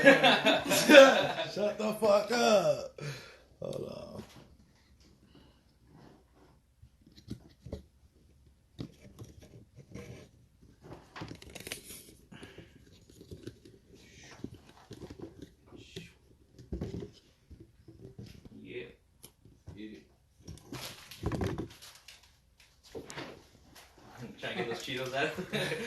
Shut the fuck up. Hold on. Trying to get those Cheetos out.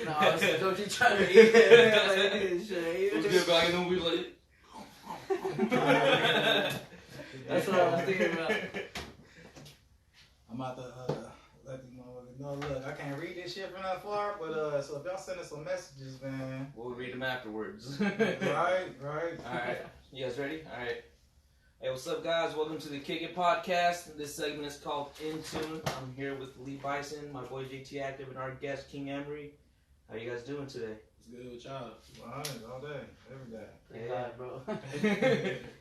No, don't you try to eat it. What's good, bro? You know we like. That's what I was thinking about. I'm about to let these motherfuckers know. Look, I can't read this shit from that far, but so if y'all send us some messages, man. We'll read them afterwards. Right. Alright. You guys ready? Alright. Hey, what's up, guys? Welcome to the Kick It Podcast. This segment is called In Tune. I'm here with Lee Bison, my boy JT Aktiv, and our guest, King Emery. How you guys doing today? It's good with y'all. All day, every day. Yeah, bro.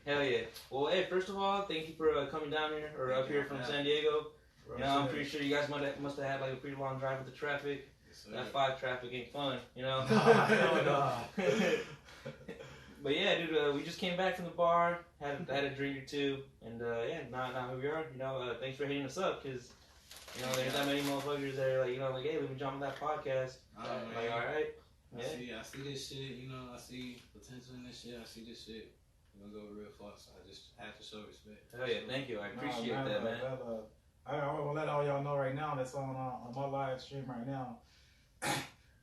Hell yeah. Well, hey, first of all, thank you for coming down here, or up here from San Diego. You know, I'm pretty sure you guys must have had like a pretty long drive with the traffic. Yes, that 5 traffic ain't fun, you know? No. But yeah, dude, we just came back from the bar, had a drink or two, and yeah, now here we are. You know, thanks for hitting us up, because, you know, there's that many motherfuckers that are like, you know, like, hey, let me jump on that podcast. Like, alright. Yeah. I see this shit, you know, I see potential in this shit, I see this shit. We're gonna go real far, so I just have to show respect. Oh yeah, thank you. I appreciate that, man. I want to let all y'all know right now that's on my live stream right now.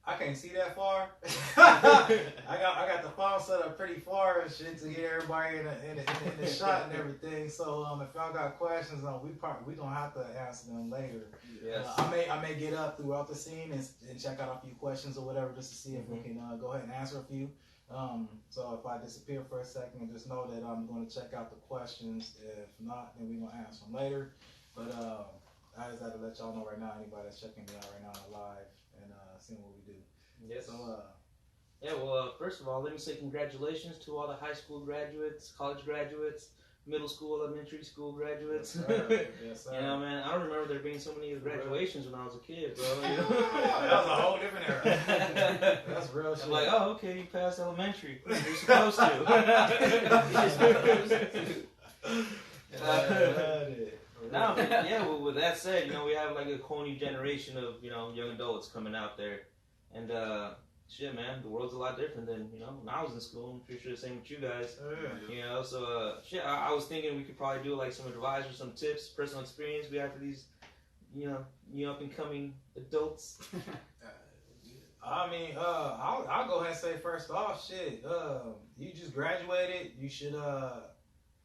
I can't see that far. I got the phone set up pretty far and shit to get everybody in the shot and everything. So if y'all got questions, we gonna have to answer them later. Yes. I may get up throughout the scene and check out a few questions or whatever just to see if we can go ahead and answer a few. So if I disappear for a second, just know that I'm going to check out the questions. If not, then we're gonna answer them later. But I just had to let y'all know right now, anybody that's checking me out right now live and seeing what we do. Yes. So, yeah, well, first of all, let me say congratulations to all the high school graduates, college graduates, middle school, elementary school graduates. Yes, sir. Yes, sir. You know, man, I don't remember there being so many graduations when I was a kid, bro. You know? That was a whole different era. That's real shit. I'm like, oh, okay, you passed elementary. You're supposed to. Well, with that said, you know, we have like a whole new generation of, you know, young adults coming out there. And, shit, man, the world's a lot different than, you know, when I was in school. I'm pretty sure the same with you guys. You know, so, shit, I was thinking we could probably do like some advice or some tips, personal experience we have for these, you know, new up and coming adults. I mean, I'll go ahead and say first off, shit, you just graduated. You should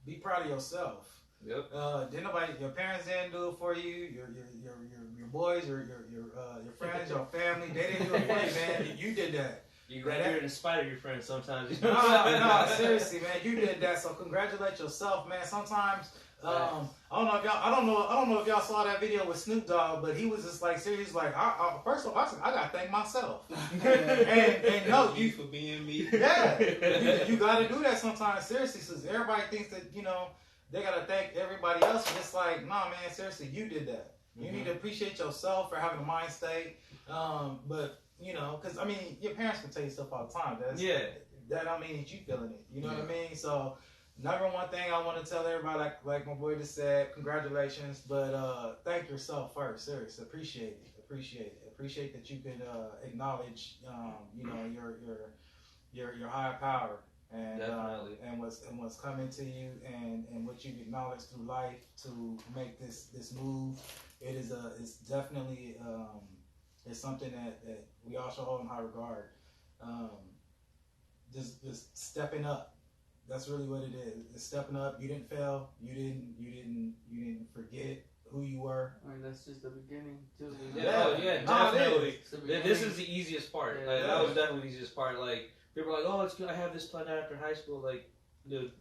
be proud of yourself. Yep. Your parents didn't do it for you. Your boys, your friends, your family, they didn't do it for you, man. You did that. You graduated in spite of your friends sometimes. No, seriously, man, you did that. So congratulate yourself, man. Sometimes. I don't know if y'all saw that video with Snoop Dogg, but he was just like serious, like first of all, I gotta thank myself. and no, you for being me. Yeah, you gotta do that sometimes. Seriously, since everybody thinks that, you know, they gotta thank everybody else, and it's like, nah, man, seriously, you did that. You need to appreciate yourself for having a mind state. But you know, because I mean, your parents can tell you stuff all the time. That don't mean that you feeling it. You know what I mean? So. Number one thing I want to tell everybody, like my boy just said, congratulations, but thank yourself first. Seriously, appreciate it. Appreciate that you can acknowledge, you know, your higher power and what's coming to you and what you've acknowledged through life to make this move. It's definitely it's something that we all should hold in high regard. Just stepping up. That's really what it is. It's stepping up. You didn't fail. You didn't forget who you were. I mean, that's just the beginning too. Definitely. This is the easiest part. Like, that was definitely the easiest part. Like, people are like, oh, I have this plan after high school. Like, dude,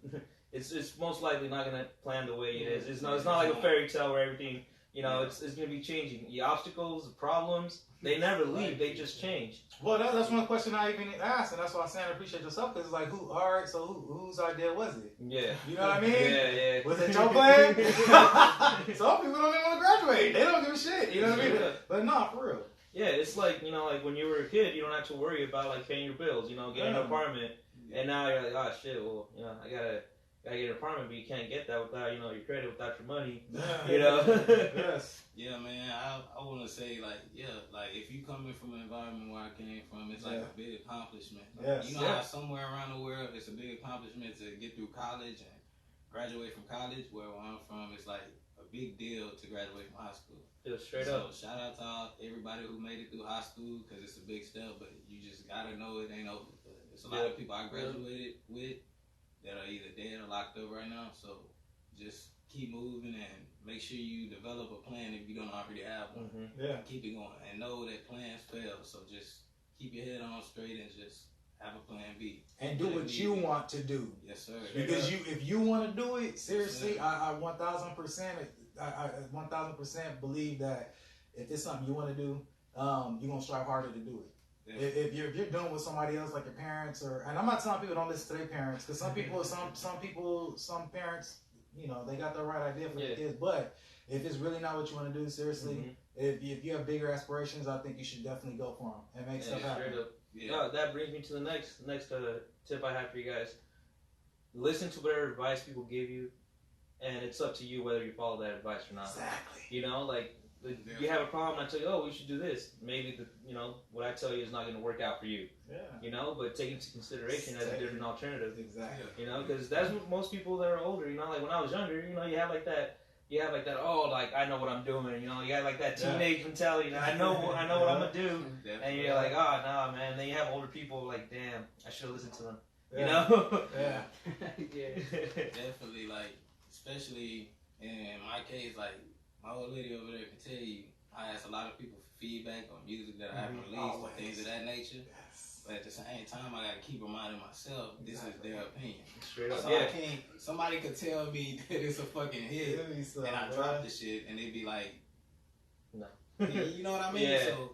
it's most likely not gonna plan the way it is. It's not like a fairy tale where everything, you know, it's gonna be changing. The obstacles, the problems, they never leave. They just change. Well, that's one question I even asked, and that's why I'm saying appreciate yourself, because it's like, whose idea was it? Yeah. You know what I mean? Yeah. Was it your plan? Some people don't even want to graduate. They don't give a shit. You know what I mean? But no, for real. Yeah, it's like, you know, like when you were a kid, you don't have to worry about like paying your bills, you know, getting an apartment. And now you're like, oh shit, well, you know, I gotta get an apartment, but you can't get that without, you know, your credit, without your money. You know? Yes. Yeah, man. I want to say like if you coming from an environment where I came from, it's like a big accomplishment. Yes. You know how somewhere around the world it's a big accomplishment to get through college and graduate from college. Where I'm from, it's like a big deal to graduate from high school. Just straight so, up. Shout out to everybody who made it through high school because it's a big step, but you just gotta know it ain't over. There's a lot of people I graduated with that are either dead or locked up right now. So just keep moving and make sure you develop a plan if you don't already have one. Yeah. Keep it going and know that plans fail. So just keep your head on straight and just have a plan B. And do what you want to do. Yes, sir. Because if you want to do it, seriously, I 1000%, I 1000% believe that if it's something you want to do, you're gonna strive harder to do it. Yeah. If you're doing with somebody else, like your parents, and I'm not telling people don't listen to their parents, because some parents, you know, they got the right idea for their kids. But if it's really not what you want to do, seriously, if you have bigger aspirations, I think you should definitely go for them and make stuff happen. Yeah. That brings me to the next tip I have for you guys. Listen to whatever advice people give you, and it's up to you whether you follow that advice or not. Exactly. You know, like you have a problem, I tell you, oh, we should do this. Maybe what I tell you is not going to work out for you. Yeah. You know, but take into consideration as a different alternative. Exactly. You know, because that's what most people that are older. You know, like when I was younger, you know, you have like that. Oh, like I know what I'm doing. You know, you have like that teenage mentality. You know, I know what I'm gonna do. And you're like, oh no, man. Then you have older people like, damn, I should have listened to them. You know? Yeah. Definitely, like, especially in my case, like my old lady over there can tell you, I ask a lot of people for feedback on music that I haven't released and things of that nature. Yes. But at the same time, I gotta keep reminding myself this is their opinion. Straight up. So I can't. Somebody could tell me that it's a fucking hit, and I drop the shit, and they'd be like, "No." You know what I mean? Yeah. So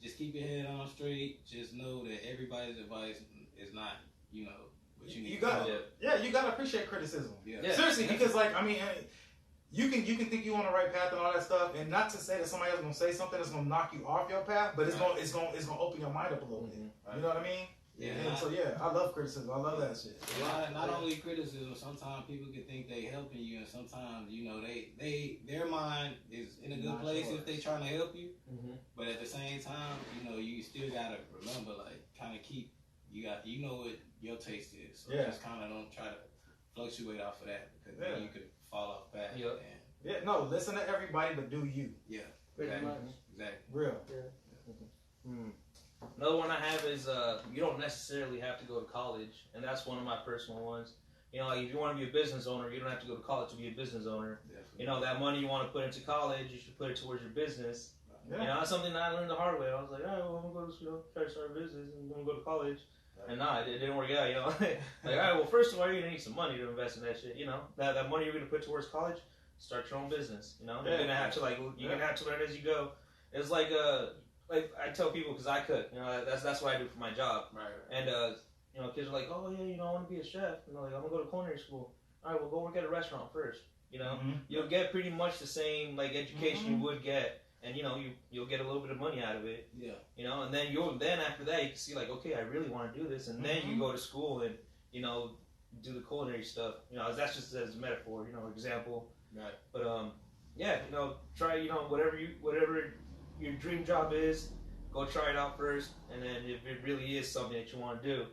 just keep your head on straight. Just know that everybody's advice is not, you know, what you need. You gotta appreciate criticism. Yeah. Seriously, because like I mean. You can think you on the right path and all that stuff, and not to say that somebody else is gonna say something that's gonna knock you off your path, but it's gonna open your mind up a little bit. You know what I mean? Yeah. And so I love criticism. I love that shit. Not only criticism. Sometimes people can think they helping you, and sometimes you know their mind is in a good place if they trying to help you. But at the same time, you know you still gotta remember, like, kind of keep you know what your taste is. So just kind of don't try to fluctuate off of that because then you could fall off path. No, listen to everybody, but do you. Yeah, exactly. Real. Another one I have is you don't necessarily have to go to college, and that's one of my personal ones. You know, like if you want to be a business owner, you don't have to go to college to be a business owner. Definitely. You know, that money you want to put into college, you should put it towards your business. Yeah. You know, that's something that I learned the hard way. I was like, all right, well, I'm going to go to try to start a business, and I'm going to go to college. And it didn't work out, you know. Like, all right, well, first of all, you're going to need some money to invest in that shit, you know. That money you're going to put towards college, start your own business, you know. You're going to have to, like, learn as you go. It's like I tell people, because I cook, you know, that's what I do for my job. Right. And, you know, kids are like, oh, yeah, you know, I want to be a chef. You know, like, I'm going to go to culinary school. All right, well, go work at a restaurant first, you know. You'll get pretty much the same, like, education you would get. And you know you'll get a little bit of money out of it. Yeah. You know, and then after that you can see like, okay, I really want to do this, and then you go to school and you know do the culinary stuff. You know, that's just as a metaphor, you know, example. Right. But you know, try whatever your dream job is, go try it out first, and then if it really is something that you want to do,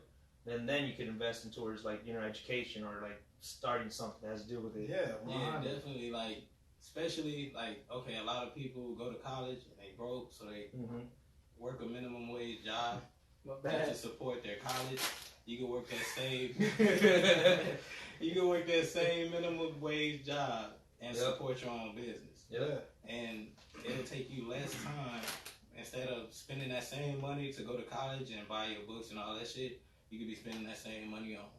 then you can invest in towards like education or like starting something that has to do with it. Yeah, definitely like. Especially, like, okay, a lot of people go to college and they broke, so they work a minimum wage job to support their college. You can work that same minimum wage job and support your own business. And it'll take you less time. Instead of spending that same money to go to college and buy your books and all that shit, you could be spending that same money on,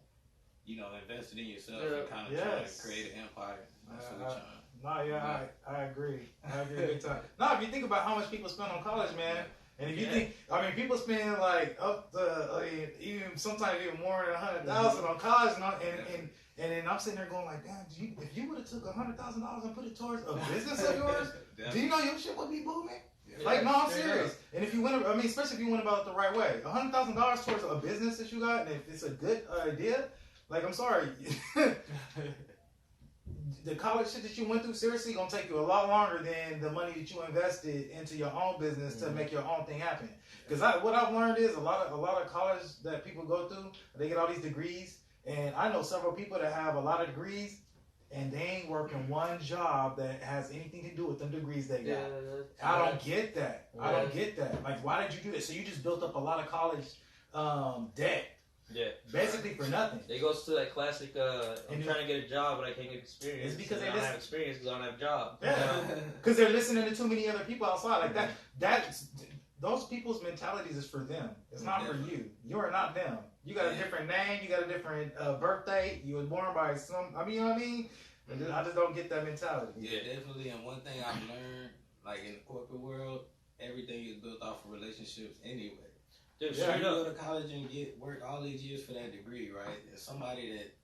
you know, investing in yourself and kind of trying to create an empire. That's what we're trying. I agree. I agree big time. No, if you think about how much people spend on college, man, and if you think, I mean, people spend like up to, even sometimes even more than $100,000 on college, and then I'm sitting there going like, damn, if you would have took $100,000 and put it towards a business of yours, do you know your shit would be booming? Like, no, I'm serious. And if you went, I mean, especially if you went about it the right way, $100,000 towards a business that you got, and if it's a good idea, like, I'm sorry, the college shit that you went through, seriously, gonna take you a lot longer than the money that you invested into your own business to make your own thing happen. Because what I've learned is a lot of college that people go through, they get all these degrees, and I know several people that have a lot of degrees, and they ain't working one job that has anything to do with them degrees they got. I don't get that. I don't get that. Like, why did you do that? So you just built up a lot of college debt. Yeah. Basically for nothing. It goes to that classic, I'm trying to get a job, but I can't get experience. It's because I don't have experience because I don't have a job. Yeah. Because they're listening to too many other people outside. Like those people's mentalities is for them. It's not for you. You are not them. You got a different name. You got a different birthday. You was born by some. I mean, you know what I mean? I just don't get that mentality. Yeah, definitely. And one thing I've learned, like in the corporate world, everything is built off of relationships anyway. Dude, You go to college and work all these years for that degree, right? And somebody that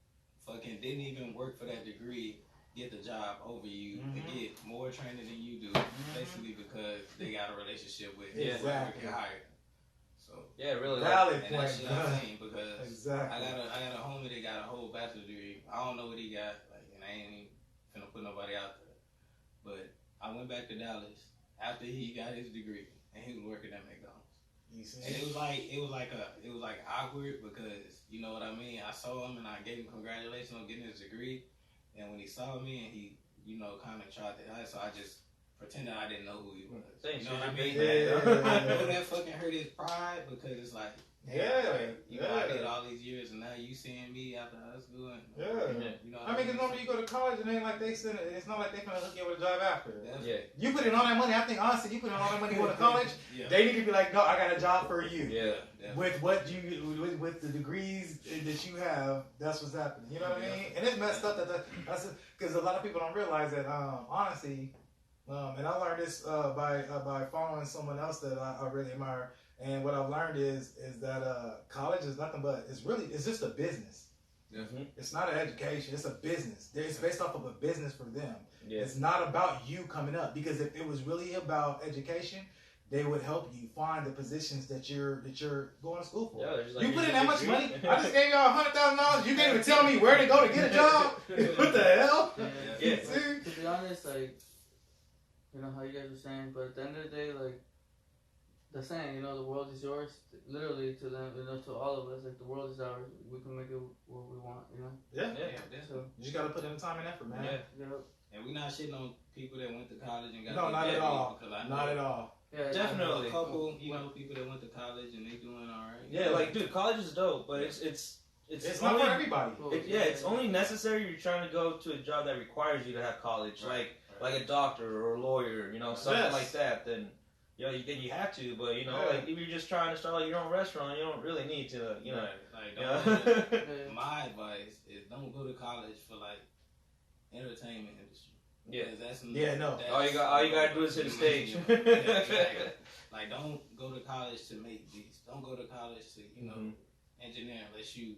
fucking didn't even work for that degree get the job over you and get more training than you do, basically because they got a relationship with whoever can hire them. So really, valid point. That's what I'm saying, because exactly. I got a homie that got a whole bachelor's degree. I don't know what he got, like, and I ain't even finna put nobody out there. But I went back to Dallas after he got his degree, and he was working at McDonald's. And it was like awkward because, you know what I mean? I saw him and I gave him congratulations on getting his degree. And when he saw me and he, you know, kind of tried to hide, so I just pretended I didn't know who he was. Thanks, you know what I mean? Yeah. I know that fucking hurt his pride because it's like, you know, I did all these years and now you seeing me after high school. And, you know, I mean, because normally you go to college and ain't like it's not like they finna hook you with a job after. Yeah. You put in all that money. I think honestly, you put in all that money going to college. They need to be like, no, I got a job for you. Yeah. With with the degrees that you have, that's what's happening. You know what I mean? And it's messed up that's because a lot of people don't realize that honestly, and I learned this by following someone else that I really admire. And what I've learned is that college is nothing but it's just a business. Mm-hmm. It's not an education. It's a business. It's based off of a business for them. Yeah. It's not about you coming up, because if it was really about education, they would help you find the positions that you're going to school for. Yeah, like, you put in that much money. I just gave y'all $100,000. You can't even tell me where to go to get a job. What the hell? Yeah. To be honest, like, you know how you guys were saying, but at the end of the day, like, the saying, you know, the world is yours, literally to them, you know, to all of us, like, the world is ours. We can make it what we want, you know? Yeah. So, You just got to put in the time and effort, man. yeah. And we're not shitting on people that went to college and got No, not at all. Not at all. Yeah, Definitely. A couple, you know, people that went to college and they doing all right. Yeah, like, dude, college is dope, but it's not only, for everybody. it's only necessary if you're trying to go to a job that requires you to have college, like a doctor or a lawyer, you know, something like that. Then, you know, then you have to. But you know, like if you're just trying to start like your own restaurant, you don't really need to, you know. My advice is don't go to college for like entertainment industry. Yeah. That's all you gotta do is hit the stage. Exactly. Like, don't go to college to make beats. Don't go to college to, you know, engineer unless you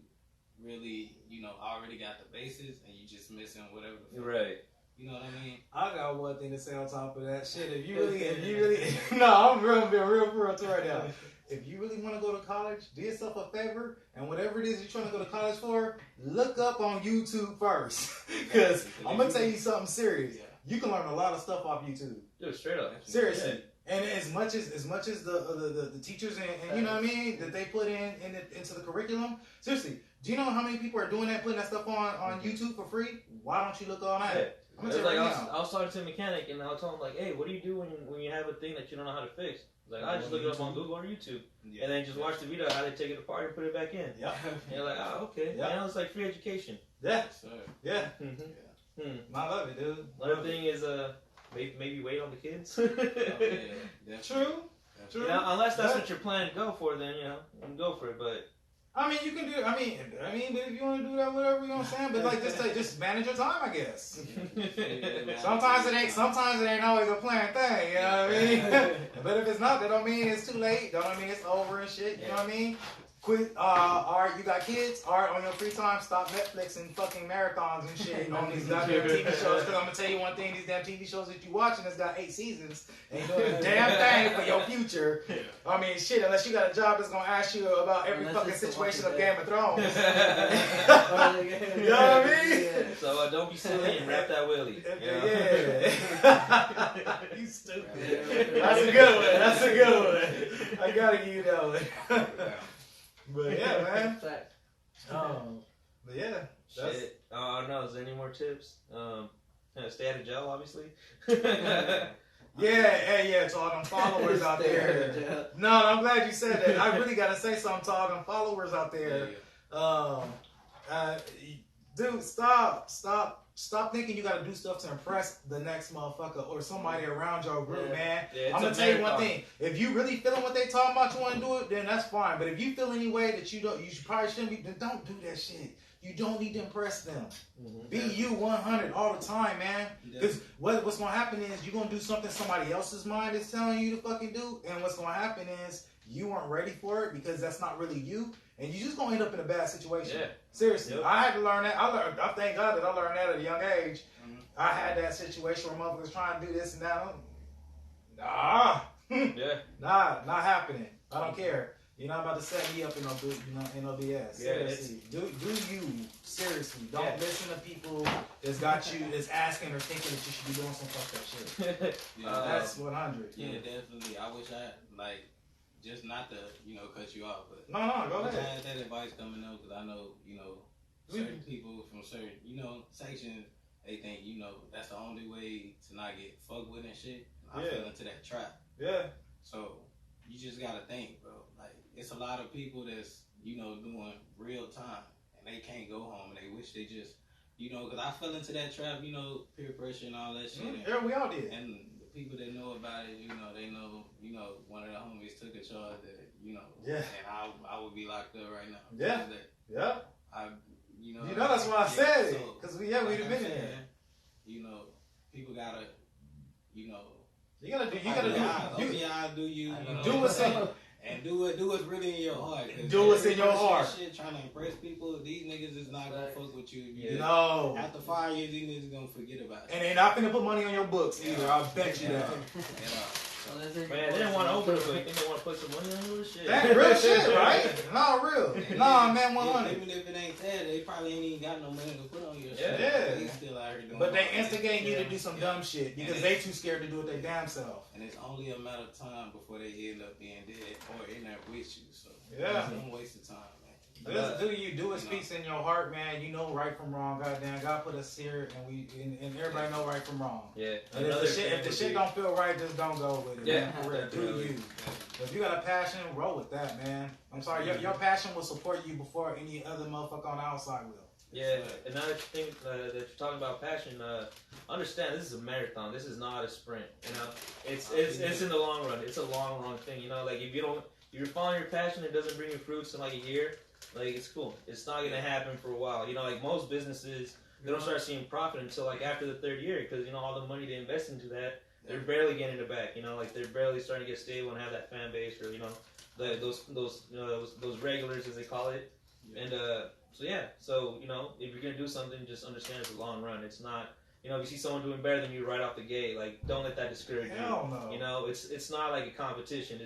really, you know, already got the basis and you just missing whatever the fuck. Right. You know what I mean? I got one thing to say on top of that shit. If you really, no, I'm being real for real right now. If you really want to go to college, do yourself a favor, and whatever it is you're trying to go to college for, look up on YouTube first. Because I'm gonna tell you something serious. You can learn a lot of stuff off YouTube. Dude, straight up. Seriously. Yeah. And as much as the teachers and you know what I mean that they put into the curriculum, seriously, do you know how many people are doing that, putting that stuff on YouTube for free? Why don't you look on that? Yeah. I'm gonna tell you right now. I was talking to a mechanic and I was telling him like, hey, what do you do when you have a thing that you don't know how to fix? He's like, I just look it up on Google or YouTube, and then just watch the video how they take it apart and put it back in. Yeah. And you're like, oh, okay. Yeah. You know, it's like free education. Yeah. Yeah. I love it, dude. Another thing is maybe wait on the kids. True. You know, unless that's what you're planning to go for, then you know, you can go for it. But I mean, you can do. I mean, if you want to do that, whatever, you know what I'm saying. But like, just manage your time, I guess. Sometimes it ain't always a planned thing. You know what I mean? But if it's not, that don't mean it's too late. That don't mean it's over and shit. You know what I mean? Quit. All right, you got kids. All right, on your free time, stop Netflix and fucking marathons and shit on these goddamn TV shows. Because I'm gonna tell you one thing: these damn TV shows that you watching that's got 8 seasons ain't doing a damn thing for your future. I mean, shit, unless you got a job that's gonna ask you about every Unless fucking it's the situation Walking of Game of Thrones. You know what I mean? So don't be silly and wrap that willy. Yeah. You stupid. That's a good one. That's a good one. I gotta give you that one. But yeah, man. But yeah. That's... Shit. I don't know. Is there any more tips? Stay out of jail, obviously. Yeah, to all them followers out there. No, I'm glad you said that. I really gotta say something to all them followers out there. Dude, stop thinking you gotta do stuff to impress the next motherfucker or somebody around your group, man. I'm gonna tell you one thing. If you really feeling what they talking about, you wanna do it, then that's fine. But if you feel any way that you probably shouldn't be, then don't do that shit. You don't need to impress them. Be you 100 all the time, man. Because what's going to happen is you're going to do something somebody else's mind is telling you to fucking do. And what's going to happen is you weren't ready for it because that's not really you. And you're just going to end up in a bad situation. Yeah. Seriously. Yep. I had to learn that. I thank God that I learned that at a young age. I had that situation where motherfuckers trying to do this and that. Nah, not happening. I don't care. You're not about to set me up in no BS. Seriously. Do you. Seriously. Don't listen to people that's asking or thinking that you should be doing some fucked up shit. That's 100. Yeah, definitely. I wish I, just not to, cut you off, but... No, go ahead. I had that advice coming up because I know, certain people from certain, sections, they think, that's the only way to not get fucked with and shit. I fell into that trap. Yeah. So, you just gotta think, bro. It's a lot of people that's, doing real time and they can't go home and they wish they just, because I fell into that trap, peer pressure and all that shit. Yeah, we all did. And the people that know about it, they know, one of the homies took a charge that, and I would be locked up right now. Yeah. That's why I said it. Because we'd have been in there. People gotta, you gotta do what's in. And do what's really in your heart. Do what's in your heart. Shit, trying to impress people. These niggas is not gonna fuck with you. No. After 5 years, these niggas gonna forget about it. And they're not gonna put money on your books either. I'll bet you that. Man, they didn't want to open it, but you think they want to put some money on your shit? That real shit, right? No, real. Nah, man, 100. Even if it ain't that, they probably ain't even got no money to put on your shit. Yeah. They still out here doing but they instigate you to do some dumb shit because they too scared to do it their damn self. And it's only a matter of time before they end up being dead or in there with you. So don't waste the time, man. Do what speaks in your heart, man. You know right from wrong. Goddamn, God put us here, and everybody know right from wrong. Yeah. And if the shit don't feel right, just don't go with it. Yeah. Man, for real. Do you? If you got a passion, roll with that, man. I'm sorry, your passion will support you before any other motherfucker on the outside will. Yeah. Another thing that you're talking about passion. Understand this is a marathon. This is not a sprint. It's in the long run. It's a long thing. If you're following your passion, it doesn't bring you fruits in like a year. It's cool. It's not gonna happen for a while. Most businesses, they don't start seeing profit until after the third year because all the money they invest into that, they're barely getting it back. They're barely starting to get stable and have that fan base or those regulars as they call it. And so if you're gonna do something, just understand it's a long run. It's not. If you see someone doing better than you right off the gate, don't let that discourage you. Hell no. It's not like a competition.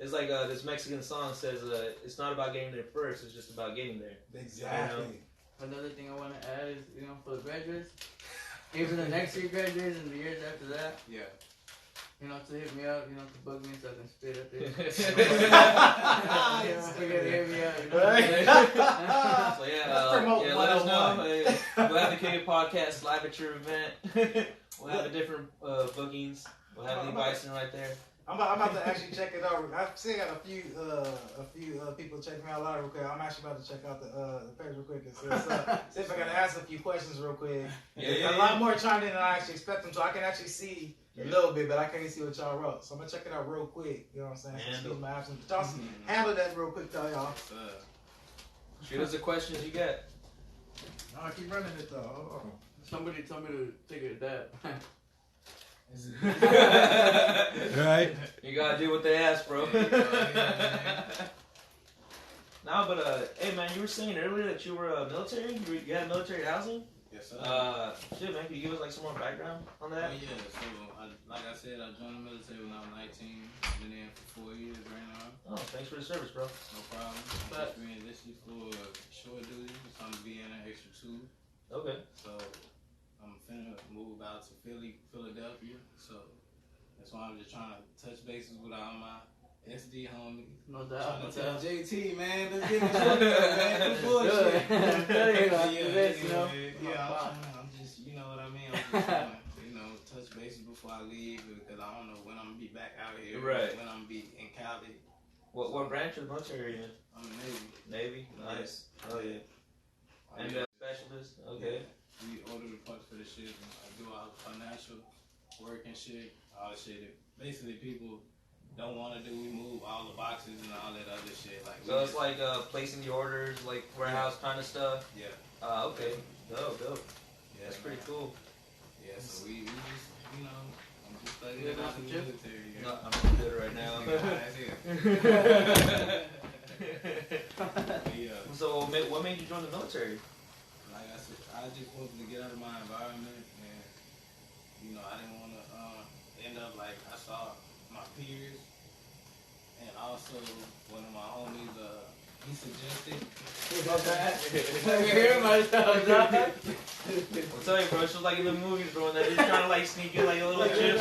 It's like this Mexican song says, it's not about getting there first, it's just about getting there. Exactly. Another thing I want to add is, for the graduates, even the next year graduates and the years after that, to hit me up, to bug me so I can spit at this. Hit me up, So let us know. We'll have the KK Podcast live at your event. We'll have different bookings. We'll have Lee Bison right there. I'm about to actually check it out. I've still got a few people checking me out live real quick. I'm actually about to check out the page real quick and see if I can ask a few questions real quick. A lot more chimed in than I actually expect them to. I can actually see a little bit, but I can't see what y'all wrote. So I'm gonna check it out real quick. You know what I'm saying? Excuse my absence. Y'all handle that real quick, though, y'all. Shoot us the questions you got. No, I keep running it though. Hold on. Somebody told me to take a dab. Right? You gotta do what they ask, bro. Nah, but hey man, you were saying earlier that you were military. You had military housing. Yes, sir. Shit, man, can you give us like some more background on that? Oh, yeah. So, like I said, I joined the military when I was 19. I've been in for 4 years right now. Oh, thanks for the service, bro. No problem. I'm just being listed for short duty. So I'm being an extra 2. Okay. So I'm finna move out to Philadelphia. So that's why I'm just trying to touch bases with all my SD homies. No doubt. Trying to tell JT, man, let's get in the studio, man. Good bullshit. I'm just, you know what I mean? I'm just trying to, touch bases before I leave because I don't know when I'm gonna be back out here. Right. When I'm gonna be in Cali. What branch of the military are you in? I'm in Navy. Navy? Nice. Oh, yeah. And specialist? Okay. Yeah. We order the parts for the shit. And I do all the financial work and shit. All the shit that basically people don't want to do. We move all the boxes and all that other shit. Like, so it's like placing the orders, like warehouse kind of stuff? Yeah. Okay. Dope. Yeah, that's pretty cool. Yeah, so we just, I'm just studying about the military. Yeah. No, I'm good right now. Yeah. So what made you join the military? Like I said, I just wanted to get out of my environment, and I didn't want to end up like I saw my peers, and also one of my homies, he suggested. I can hear myself, dog. I'll tell you, bro, it's just like in the movies, bro, and they're just trying to like sneak in like a little chip.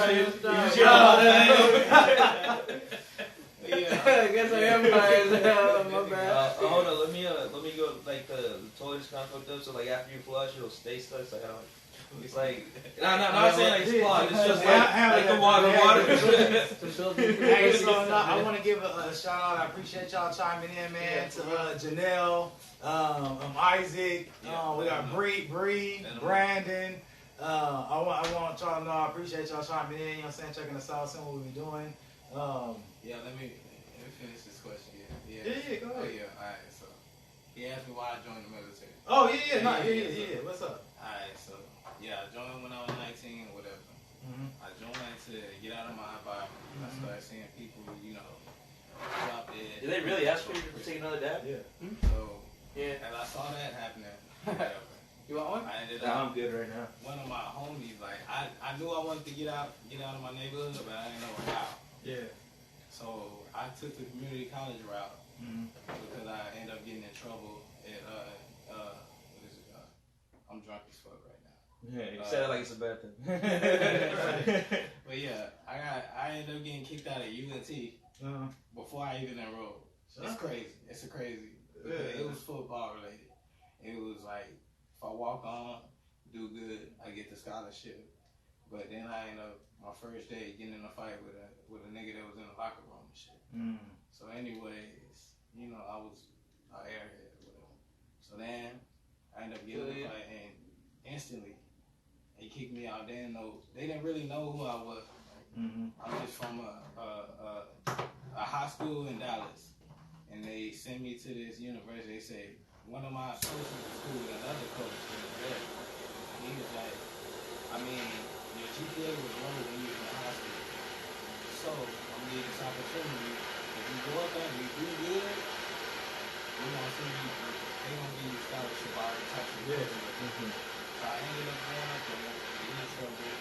Yeah, I guess I am biased. My bad. Hold on, let me go. Like the toilet's kind of fucked up, so like after you flush, it'll stay stuck. So it's like not saying like it's clogged. It's just like the water. Hey, so I want to give a shout out. I appreciate y'all chiming in, man. To Janelle, Isaac. We got Bree, Brandon. I want y'all to know I appreciate y'all chiming in. You know what I'm saying? Checking us out, seeing what we be doing. Yeah, let me finish this question. Yeah, go ahead. Oh, yeah, alright, so he asked me why I joined the military. Oh, yeah. What's up? Alright, so, I joined when I was 19 or whatever. Mm-hmm. I joined to get out of my environment. I started seeing people, drop dead. Did they really ask for you to take another dab? Yeah. So, as I saw that happening, whatever. You want one? I ended I'm good right now. one of my homies, like, I knew I wanted to get out of my neighborhood, but I didn't know how. Yeah. So I took the community college route because I ended up getting in trouble at what is it? I'm drunk as fuck right now. Yeah, you said it like it's a bad thing. But yeah, I ended up getting kicked out of UNT before I even enrolled. It's crazy. It's crazy. It was football related. It was like if I walk on, do good, I get the scholarship. But then I ended up my first day getting in a fight with a nigga that was in the locker room and shit. So anyways, I was an airhead or whatever. So then I ended up getting in a fight and instantly they kicked me out. They didn't really know who I was. I'm just from a high school in Dallas, and they sent me to this university. They say one of my coaches in school, another coach, he was like, your GPA was low when you were in high school. So, I'm gonna give you this opportunity. If you go up there and you do good, they're gonna give you a scholarship all the types of good. So I ended up going up there, getting in trouble,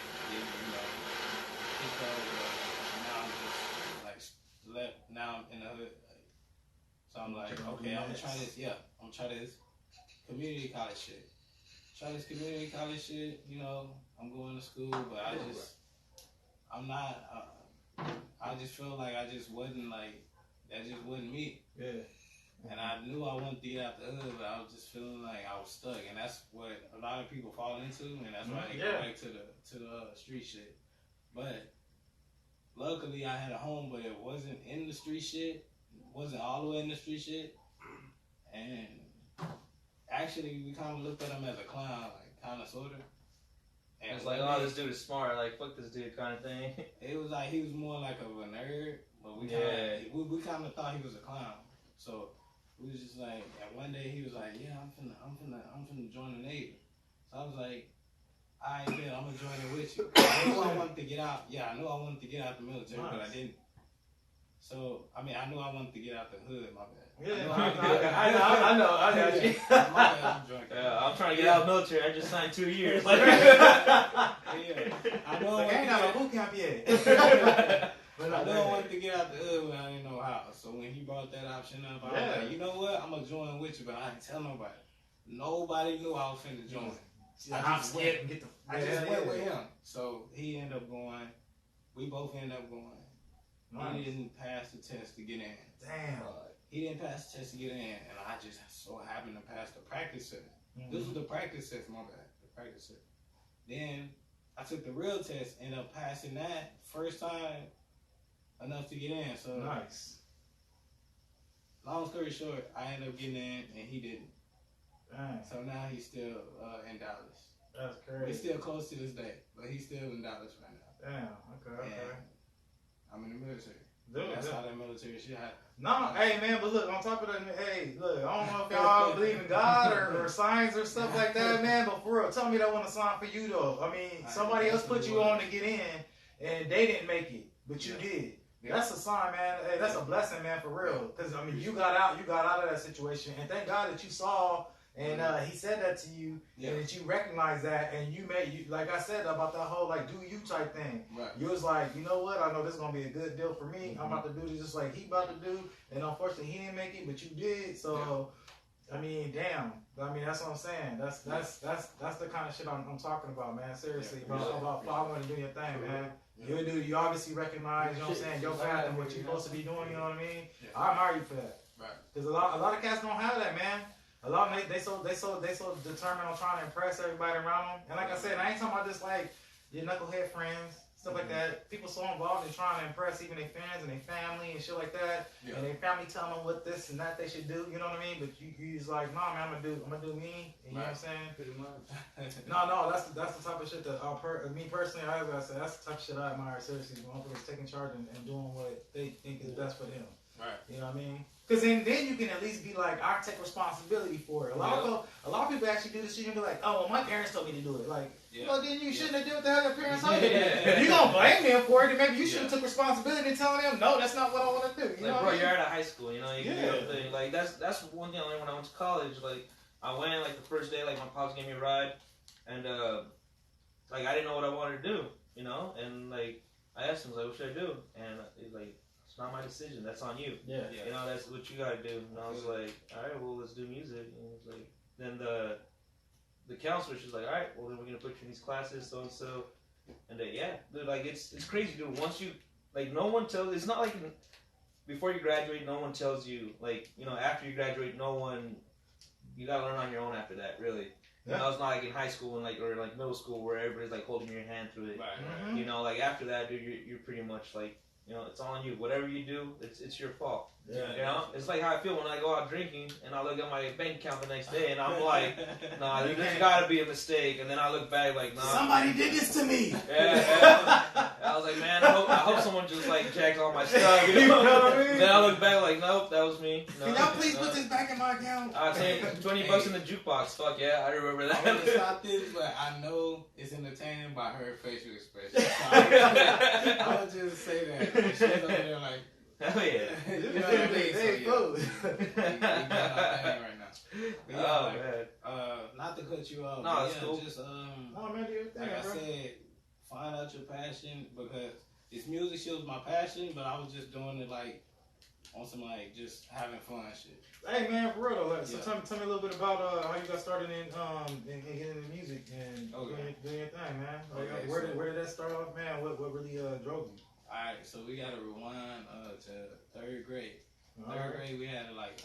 kicked over, and now I'm just like now I'm in the hood. So I'm like, okay, I'm gonna try this. Yeah, I'm gonna try this community college shit. I'm going to school, but I just feel like I just wasn't like, that just wasn't me. Yeah. And I knew I wanted to get out the hood, but I was just feeling like I was stuck. And that's what a lot of people fall into, and that's why they go back to the street shit. But luckily I had a home, but it wasn't in the street shit. It wasn't all the way in the street shit. And actually, we kind of looked at him as a clown, like kind of, sort of. And it's like, oh, this dude is smart. Like, fuck this dude, kind of thing. It was like he was more like a nerd, but we kind of thought he was a clown. So we was just like, and one day he was like, yeah, I'm finna join the Navy. So I was like, alright, man, I'm gonna join it with you. I knew I wanted to get out. Yeah, I knew I wanted to get out the military, but I didn't. So, I mean, I knew I wanted to get out the hood, my bad. Yeah, I know, I got you. My bad, I'm drunk. I'm trying to get out of the military. I just signed 2 years. Yeah. I know I ain't out of boot camp yet. I knew I wanted to get out the hood, but I didn't know how. So when he brought that option up, I was like, you know what? I'm going to join with you, but I didn't tell nobody. Nobody knew I was finna join. I'm scared to get the. I just went with him. So he ended up going. We both ended up going. Nice. He didn't pass the test to get in. Damn. He didn't pass the test to get in, and I just so happened to pass the practice test. This was the practice test, my bad. The practice test. Then I took the real test, ended up passing that first time enough to get in. So nice. Long story short, I ended up getting in, and he didn't. Dang. So now he's still in Dallas. That's crazy. We're still close to this day, but he's still in Dallas right now. Damn. Okay. I'm in the military. Dude, that's how that military shit happened. No, hey man, but look, on top of that, hey, look, I don't know if y'all believe in God or signs or stuff like that, man, but for real, tell me that wasn't a sign for you though. I mean, somebody else put you on to get in, and they didn't make it, but you did. Yeah. That's a sign, man. Hey, that's a blessing, man, for real. Because I mean, you got out of that situation, and thank God that you saw. And he said that to you, and that you recognize that, and you like I said about that whole like do you type thing. Right. You was like, you know what? I know this is gonna be a good deal for me. I'm about to do this just like he about to do, and unfortunately he didn't make it, but you did. So, I mean, damn. I mean, that's what I'm saying. That's the kind of shit I'm talking about, man. Seriously, about following and doing your thing, man. You obviously recognize, you know what I'm saying, your path and what you're supposed to be doing. You know what I mean? I admire you for that. Right. Because a lot of cats don't have that, man. A lot of they so determined on trying to impress everybody around them. And like I said, I ain't talking about just like your knucklehead friends, stuff like that. People so involved in trying to impress even their fans and their family and shit like that. Yeah. And their family telling them what this and that they should do. You know what I mean? But you just like, nah, man, I'm gonna do me. You know what I'm saying? Pretty much. No, that's the type of shit that me personally, I gotta say, that's the type of shit I admire. Seriously, motherfuckers taking charge and doing what they think is best for them. Right. You know what I mean? Because then you can at least be like, I take responsibility for it. A lot of people actually do this shit and be like, oh, well, my parents told me to do it. Like, well, then you shouldn't have did what the hell your parents told you. If you're going to blame them for it, then maybe you should have took responsibility and telling them, no, that's not what I want to do. You know bro, you're out of high school, you know? You can do everything. Like, that's one thing I learned when I went to college. Like, I went, like, the first day, like, my pops gave me a ride. And, like, I didn't know what I wanted to do, you know? And, like, I asked him, like, what should I do? And he's like, it's not my decision. That's on you. Yeah. You know, that's what you gotta do. And I was like, all right, well, let's do music. And it was like, then the counselor, she's like, all right, well, then we're gonna put you in these classes, so and so. And dude, like it's crazy, dude. Once you like, no one tells. It's not like before you graduate, no one tells you. Like, you know, after you graduate, no one. You gotta learn on your own after that, really. Yeah. You know, it's not like in high school and or middle school where everybody's like holding your hand through it. Right. Mm-hmm. You know, like after that, dude, you're pretty much like. You know, it's on you. Whatever you do, it's your fault. Yeah, you know, it's like how I feel when I go out drinking and I look at my bank account the next day and I'm like, nah, there's got to be a mistake. And then I look back like, nah. Somebody did this to me. Yeah. I was like, man, I hope someone just like jacked all my stuff. You know what I mean? Then I look back like, nope, that was me. No, can y'all please put this back in my account? I'll take $20 in the jukebox. Fuck yeah, I remember that. I'm gonna stop this, but I know it's entertaining by her facial expression. So I would just say that. She's over there like, hell yeah. You know what I mean? Hey, cool. We got our thing right now. But yeah, man. Not to cut you off. No, it's cool. Just man, like I said, find out your passion, because this music shit was my passion, but I was just doing it like on some like just having fun shit. Hey man, for real though. Like, so tell me a little bit about how you got started in getting into music and doing your thing, man. Like, where did that start off, man? What really drove you? Alright, so we gotta rewind to third grade. Third grade we had to like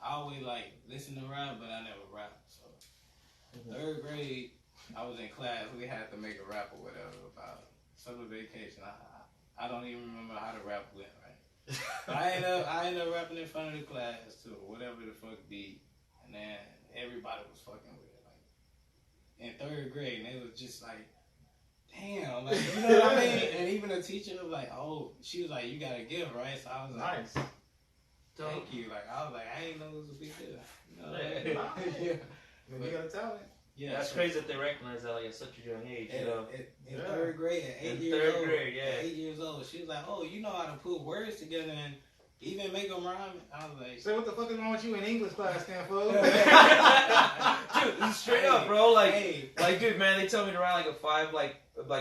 I always like listen to rap, but I never rap. So third grade I was in class, we had to make a rap or whatever about summer vacation. I don't even remember how the rap went, right? But I ended up rapping in front of the class to whatever the fuck beat, and then everybody was fucking with it. Like in third grade, and they was just like, damn, like, you know what I mean? And even the teacher was like, oh, she was like, you got a gift, right? So I was like, nice. Thank you. Like I was like, I didn't know it was a big deal. You know what I mean? Yeah. You got a talent. Yeah, That's so crazy that they recognize that like at such a young age. You know. In third grade, at 8 In years third old. grade, yeah. At 8 years old, she was like, "Oh, you know how to put words together and even make them rhyme." I was like, So what the fuck is wrong with you in English class, then, fool? Dude, straight up, bro. Like, hey, dude, man, they tell me to write like a 5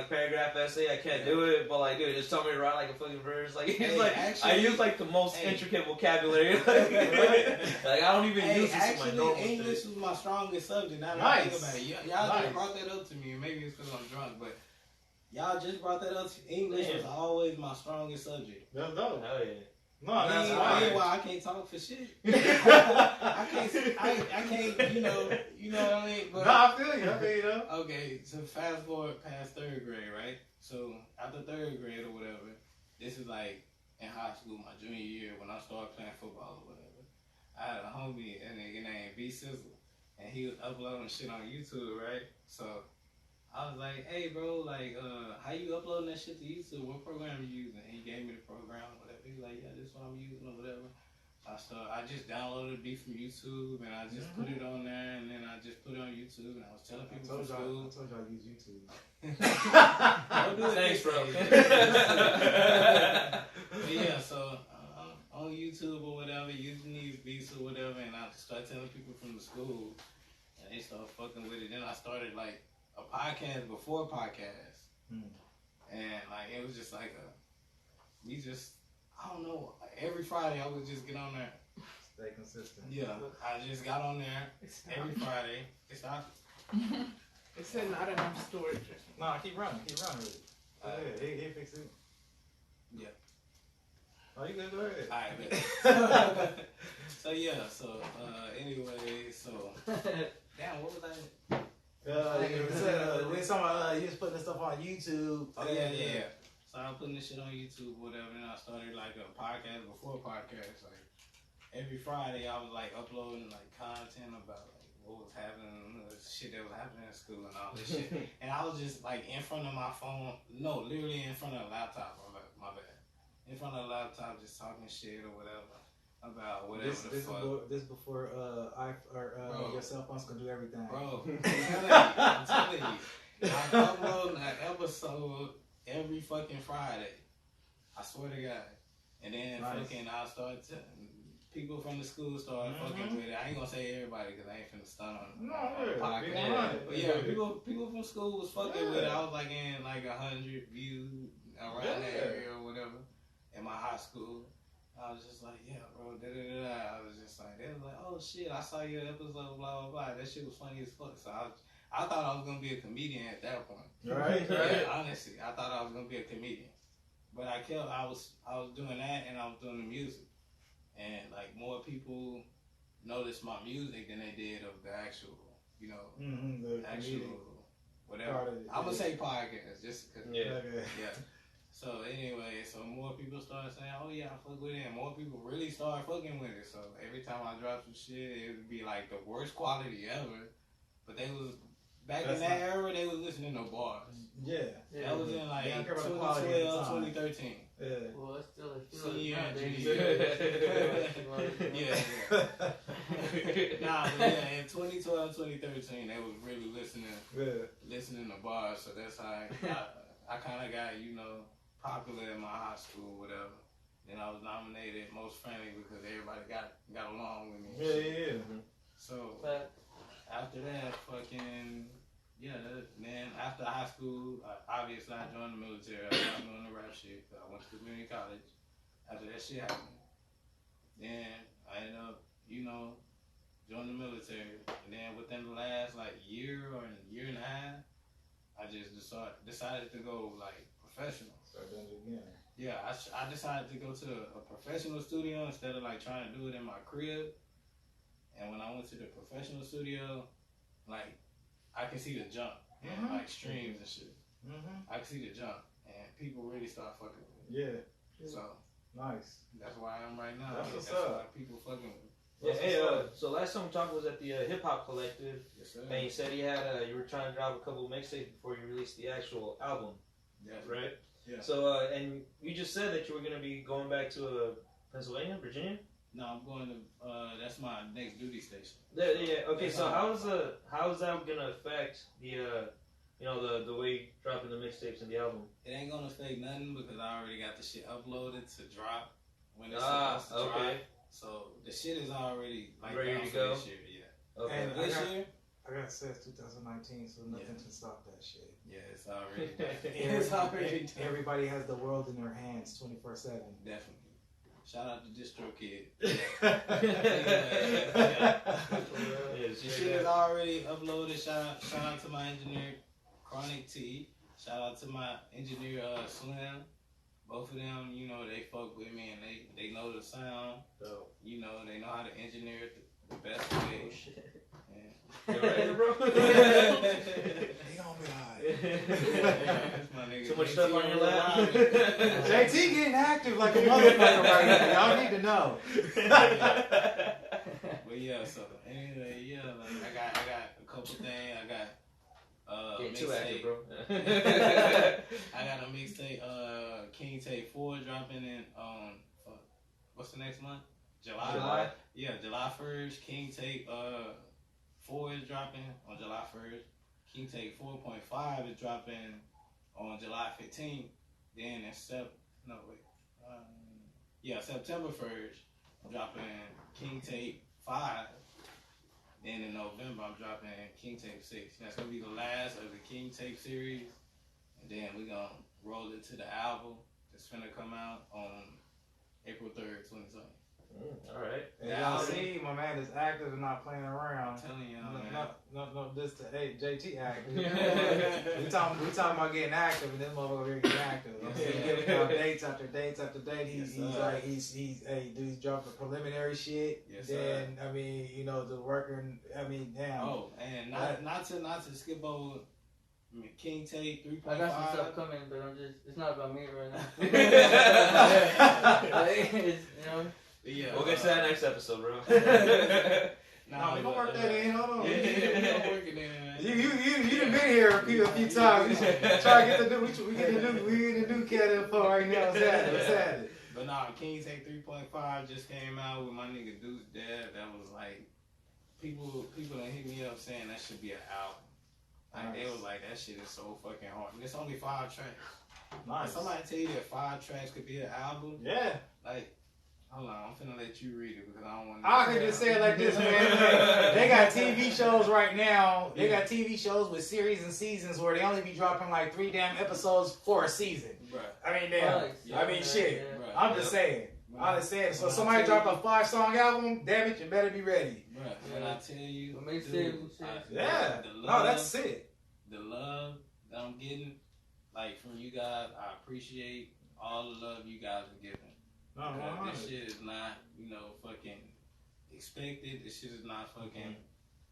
paragraph essay. I can't do it, but like, dude, just tell me to write like a fucking verse. Like, it's Hey, like actually, I use like the most hey. intricate vocabulary. Like, I don't even use this in my actually, normal English shit. was my strongest subject. Now that I think about it, y'all Nice. just brought that up to me. Maybe it's because I'm drunk, but y'all just brought that up. English Damn. was always my strongest subject. That's dope. Hell yeah. No, that's Why why. I can't talk for shit. I can't. You know what I mean. But, No, I feel you. okay, so fast forward past third grade, right? So after third grade or whatever, this is like in high school, my junior year, when I started playing football or whatever. I had a homie, a nigga named B Sizzle, and he was uploading shit on YouTube, right? So I was like, "Hey, bro, like, how you uploading that shit to YouTube? What program you using?" And he gave me the program, whatever. He was like, "Yeah, this is what I'm using or whatever." So I just downloaded a beat from YouTube and I just put it on there, and then I just put it on YouTube, and I was telling people from school. I told y'all use YouTube. Don't do it. Thanks, bro. But yeah, so on YouTube or whatever, using these beats or whatever, and I started telling people from the school, and they started fucking with it. Then I started like a podcast before podcast, and like it was just like I don't know. Every Friday I would just get on there. Stay consistent. Yeah, I just got on there every Friday. It's not. It said not enough storage. No, keep running with it. He fix it. Yeah. Oh, you good? Go ahead. Alright, so yeah, anyway, damn, what was I? We talking about you just putting this stuff on YouTube. Oh yeah. So I was putting this shit on YouTube, whatever, and I started like a podcast before podcast. Like every Friday, I was like uploading like content about like what was happening, shit that was happening in school and all this shit. And I was just like in front of my phone, no, literally in front of a laptop. My bad. In front of a laptop, just talking shit or whatever about whatever This before your cell phones can do everything. Bro, I'm telling you, I'm uploading an episode every fucking Friday. I swear to God. And then fucking I'll start people from the school started fucking with it. I ain't gonna say everybody because I ain't finna stun on them. But yeah, people from school was fucking with it. I was like in like 100 views around that area or whatever in my high school. I was just like, yeah, bro, I was just like, they was like, oh shit, I saw your episode, blah blah blah. That shit was funny as fuck. So I thought I was gonna be a comedian at that point. Right. Yeah, honestly, I thought I was gonna be a comedian. But I was doing that and I was doing the music. And like more people noticed my music than they did of the actual, the actual whatever. I'm gonna say podcast just because. Yeah. Yeah. So anyway, more people started saying, "Oh yeah, I fuck with it," and more people really started fucking with it. So every time I dropped some shit, it would be like the worst quality ever. But they was back in that era, they was listening to bars. Yeah. That was in like Yeah, 2012, 2013. Yeah. Well, it's still Nah, but yeah, in 2012, 2013, they was really listening to bars. So that's how I kind of got, popular in my high school, whatever. Then I was nominated most friendly because everybody got along with me. Yeah. So after that, then after high school, obviously I joined the military. I was doing the rap shit. I went to community college. After that shit happened, then I ended up, joining the military. And then within the last year or year and a half, I just decided to go professional. Start doing it again. Yeah, I decided to go to a professional studio instead of trying to do it in my crib. And when I went to the professional studio, I can see the jump and streams and shit. I can see the jump and people really start fucking with it. Yeah. So nice. that's why I am right now. That's what's that's up. why people fucking with it. Yeah, so last time we talked was at the Hip Hop Collective, Yes, sir. and you said you were trying to drop a couple of mixtapes before you released the actual album, right? Yeah. So, and you just said that you were going to be going back to Pennsylvania, Virginia? No, I'm going to. That's my next duty station. Yeah. Okay. So how is that gonna affect the way dropping the mixtapes and the album? It ain't gonna affect nothing because I already got the shit uploaded to drop when it's supposed to drop. So the shit is already like ready to go. This year, yeah. Okay. And this year. I got says 2019, so nothing can stop that shit. Yeah, it's already done. It's already done. Everybody has the world in their hands 24/7. Definitely. Shout out to Distro Kid. The shit is already uploaded. Shout out to my engineer, Chronic T. Shout out to my engineer, Slim. Both of them, they fuck with me and they know the sound. Dope. They know how to engineer it the best way. Oh, shit. Yeah. You ready, bro? He gonna be alright. Too much stuff on your lap. JT getting active like a motherfucker right now. Y'all need to know. But yeah, so anyway, yeah, like I got a couple things. I got Get too active, bro. I got a mixtape, King Tape 4 dropping in what's the next month? July. Yeah, July 1st. King Tape 4 is dropping on July 1st. King Tape 4.5 is dropping on July 15th. Then in September 1st, I'm dropping King Tape 5. Then in November, I'm dropping King Tape 6. That's going to be the last of the King Tape series. And then we're going to roll it to the album that's going to come out on April 3rd, 2020. Alright. And y'all see, my man is active and not playing around. I'm telling y'all, man. No, this to JT active. we talking about getting active, and this motherfucker here getting active. He's giving out dates after dates after date. He's dropping preliminary shit. Yes, then the working. Damn. Oh, and not to skip over. King Tape 3.5. I got some stuff coming, but it's not about me right now. Yeah, we'll get to that next episode, bro. No, we gonna work that in. Hold on. Yeah, we gonna work it in, man. You done been here a few times. Try to get the new cat info right now. What's happening? But nah, King Tape 3.5 just came out with my nigga Deuce Dad. That was like people done hit me up saying that should be an album. Like they was like, that shit is so fucking hard. And it's only 5 tracks. Nice. Somebody tell you that 5 tracks could be an album. Yeah. Like, hold on, I'm finna let you read it because I don't want to. I could just say it like this, man. They got TV shows right now. They got TV shows with series and seasons where they only be dropping like 3 damn episodes for a season. Bruh. I mean, damn. Yeah, Shit. Yeah. I'm just saying. I'm just saying. So somebody drop a 5-song album, damn it, you better be ready. Bruh, when I tell you, Yeah. No, that's it. The love that I'm getting, like from you guys, I appreciate all the love you guys are giving. This shit is not, fucking expected. This shit is not fucking.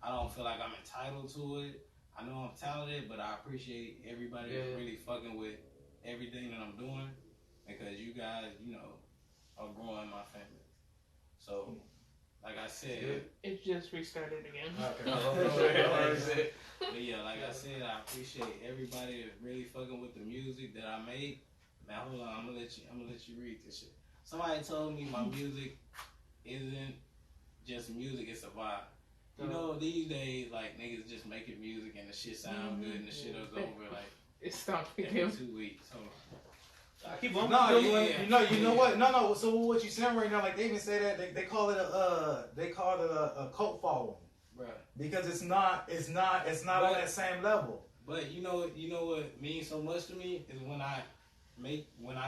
I don't feel like I'm entitled to it. I know I'm talented, but I appreciate everybody that's really fucking with everything that I'm doing because you guys, are growing my family. So, like I said, it just restarted again. Okay. But yeah, like I said, I appreciate everybody that's really fucking with the music that I make. Now hold on, I'm gonna let you read this shit. Somebody told me my music isn't just music, it's a vibe. These days, like niggas just making music and the shit sound good and the shit is over like it stopped every again. 2 weeks. Hold on. Keep on. No, you know what? No. So what you saying right now? Like they even say that they call it a cult following, Bruh. because it's not on that same level. But you know what means so much to me is when I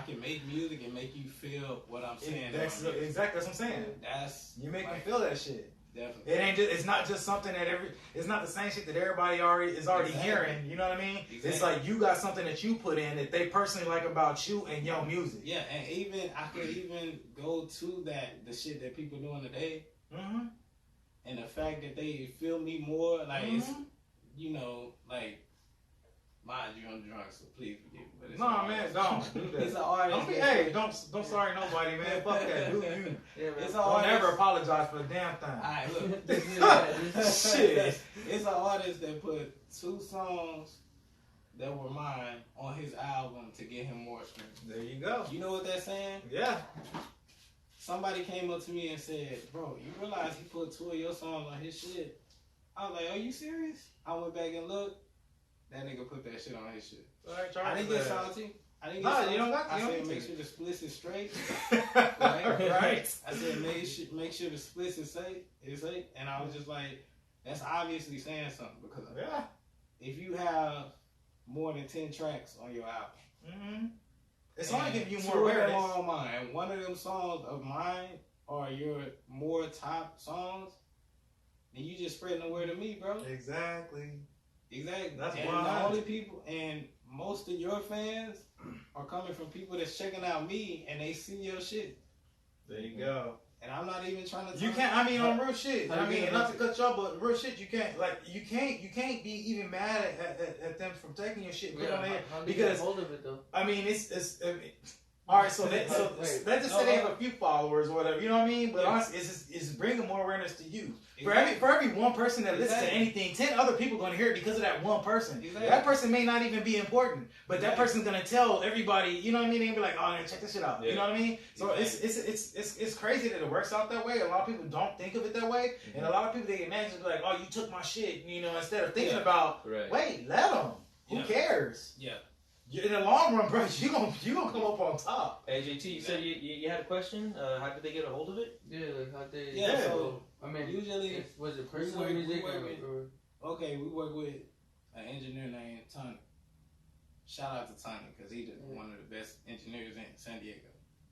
can make music and make you feel what I'm saying. That's exactly what I'm saying. You make me feel that shit. Definitely. It's not just something that it's not the same shit that everybody is already hearing. You know what I mean? Exactly. It's like you got something that you put in that they personally like about you and your music. Yeah, and even I could even go to the shit that people doing today, and the fact that they feel me more, like it's, like. Mind you, I'm drunk, so please forgive me. But it's man, don't do that. It's an artist. Don't sorry nobody, man. Fuck that. Do you? It's Don't artist. never apologize for the damn thing. Alright, look. Shit. It's an artist that put 2 songs that were mine on his album to get him more streams. There you go. You know what they're saying? Yeah. somebody came up to me and said, "Bro, you realize he put 2 of your songs on his shit?" I was like, "Are you serious?" I went back and looked. That nigga put that shit on his shit. I didn't get salty. You don't got. I You don't said need make to. sure the splits is straight. Right. I said make sure the splits is safe. And I was just like, that's obviously saying something because Yeah. if you have more than 10 tracks on your album, Mm-hmm. It's only giving you 2 more of them awareness. are on mine, and one of them songs of mine are your more top songs, then you just spreading the word of me, bro. Exactly. That's and wild. the only people, and most of your fans are coming from people that's checking out me and they see your shit. There you go. And I'm not even trying to. You can't. I mean, on real shit. How I mean, you not to cut y'all, but real shit. You can't. Like, you can't be even mad at them from taking your shit. Put on there How do you get because hold of it though? I mean, it's. I mean, all right, so let's just say they have a few followers or whatever. You know what I mean? But honestly, it's bringing more awareness to you. For every one person that listens to anything, 10 other people going to hear it because of that one person. Exactly. That person may not even be important, but that person's going to tell everybody. You know what I mean? They'll be like, "Oh, man, check this shit out." Yeah. You know what I mean? So it's crazy that it works out that way. A lot of people don't think of it that way, and a lot of people they imagine like, "Oh, you took my shit," you know, instead of thinking about, wait, let them. Who cares? Yeah. In the long run, bro, you gonna come up on top. Hey, JT, you said you had a question. How did they get a hold of it? Yeah, like how they. Yeah. So I mean, usually, was it personal music or? okay, we work with an engineer named Tony. Shout out to Tony because he's one of the best engineers in San Diego.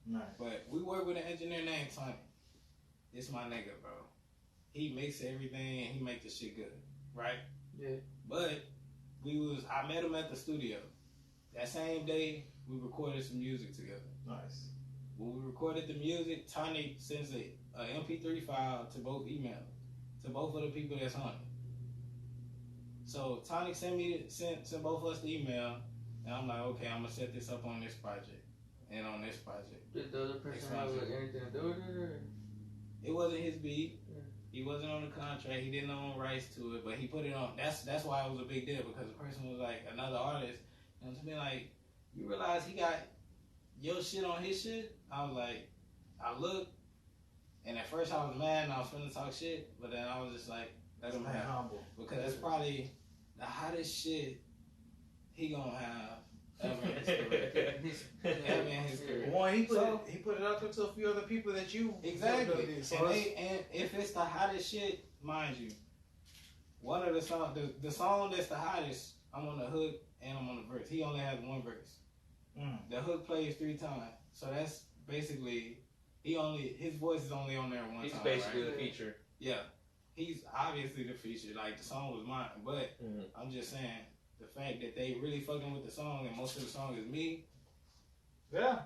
Nice. But we work with an engineer named Tony. This my nigga, bro. He makes everything and he make the shit good, right? Yeah. But I met him at the studio. That same day, we recorded some music together. Nice. When we recorded the music, Tony sends an MP3 file to both emails, to both of the people that's on it. So Tony sent both of us the email, and I'm like, okay, I'm gonna set this up on this project and on this project. Did the other person have like anything to do with it? Or? It wasn't his beat. He wasn't on the contract. He didn't own rights to it, but he put it on. That's why it was a big deal because the person was like another artist. And to me, like, you realize he got your shit on his shit? I was like, I looked, and at first I was mad and I was finna talk shit, but then I was just like, let him have humble. because that's probably the hottest shit he gonna have ever in his career. One, he put it out there to a few other people that you Exactly. So and if it's the hottest shit, mind you, one of the songs, the song that's the hottest, I'm on the hook and I'm on the verse. He only has one verse. The hook plays 3 times, so that's basically his voice is only on there one time. He's basically right? the feature. Yeah, he's obviously the feature. Like the song was mine, but I'm just saying the fact that they really fucking with the song and most of the song is me. Yeah,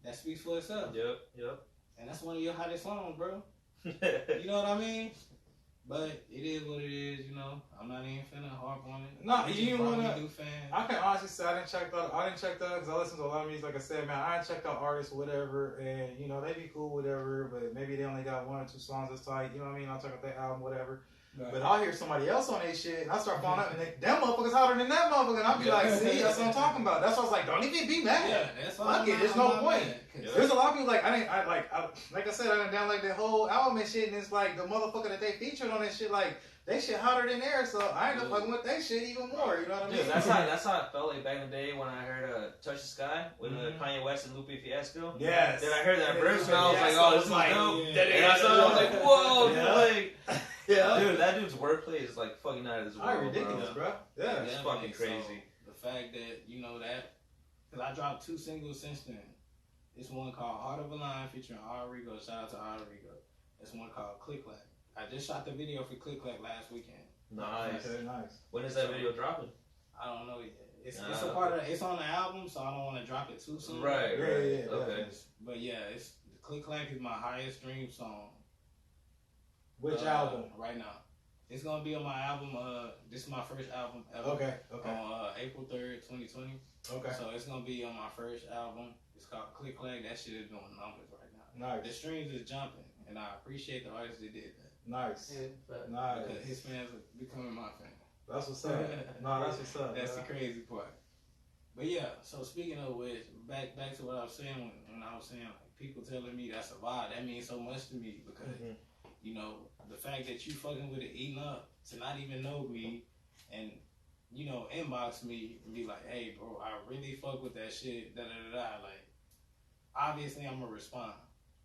that speaks for itself. Yep. And that's one of your hottest songs, bro. You know what I mean? But it is what it is, you know. I'm not even finna harp on it. No, you didn't wanna. New fan. I can honestly say I didn't check that because I listen to a lot of music. Like I said, man, I didn't check out artists or whatever, and you know they be cool, whatever. But maybe they only got 1 or 2 songs that's tight. You know what I mean? I'll check out their album, whatever. Right. But I'll hear somebody else on their shit, and I start following up, and them motherfuckers hotter than that motherfucker, and I'll be like, see, that's what I'm talking about. That's why I was like, don't even be mad. Yeah, that's why. Fuck it, there's no point. There's a lot of people like like I said, I didn't download that whole album and shit, and it's like the motherfucker that they featured on that shit, like they shit hotter than theirs, so I ain't fucking with that shit even more. You know what I mean? Dude, that's how it felt like back in the day when I heard "Touch the Sky" with Kanye West and Lupe Fiasco. Yes. Then I heard that verse and I was like, "Oh, this is dope." Yeah. And I was like, "Whoa, like, yeah, dude, that dude's wordplay is like fucking out of this world, ridiculous, bro. Yeah, it's fucking crazy." So, the fact that you know that, because I dropped 2 singles since then. This one called "Heart of a Lion" featuring Rodrigo. Shout out to Rodrigo. This one called "Click Clack." I just shot the video for Click Clack last weekend. Nice. Okay, nice. When is that video dropping? I don't know yet. It's a part of it's on the album, so I don't want to drop it too soon. Right. Okay. But yeah, it's Click Clack is my highest stream song. Which album? Right now. It's gonna be on my album. This is my first album ever. Okay. On April 3rd, 2020. Okay. So it's gonna be on my first album. It's called Click Clack. That shit is doing numbers right now. Nice. The streams is jumping, and I appreciate the artists that did that. Nice. Yeah, nice. Because his fans are becoming my fans. That's what's up. No, that's what's up. That's the crazy part. But yeah, so speaking of which, back to what I was saying when I was saying like people telling me that's a vibe, that means so much to me because, you know, the fact that you fucking with it eating up to not even know me and, you know, inbox me and be like, hey, bro, I really fuck with that shit, da-da-da-da. Like, obviously I'm gonna respond.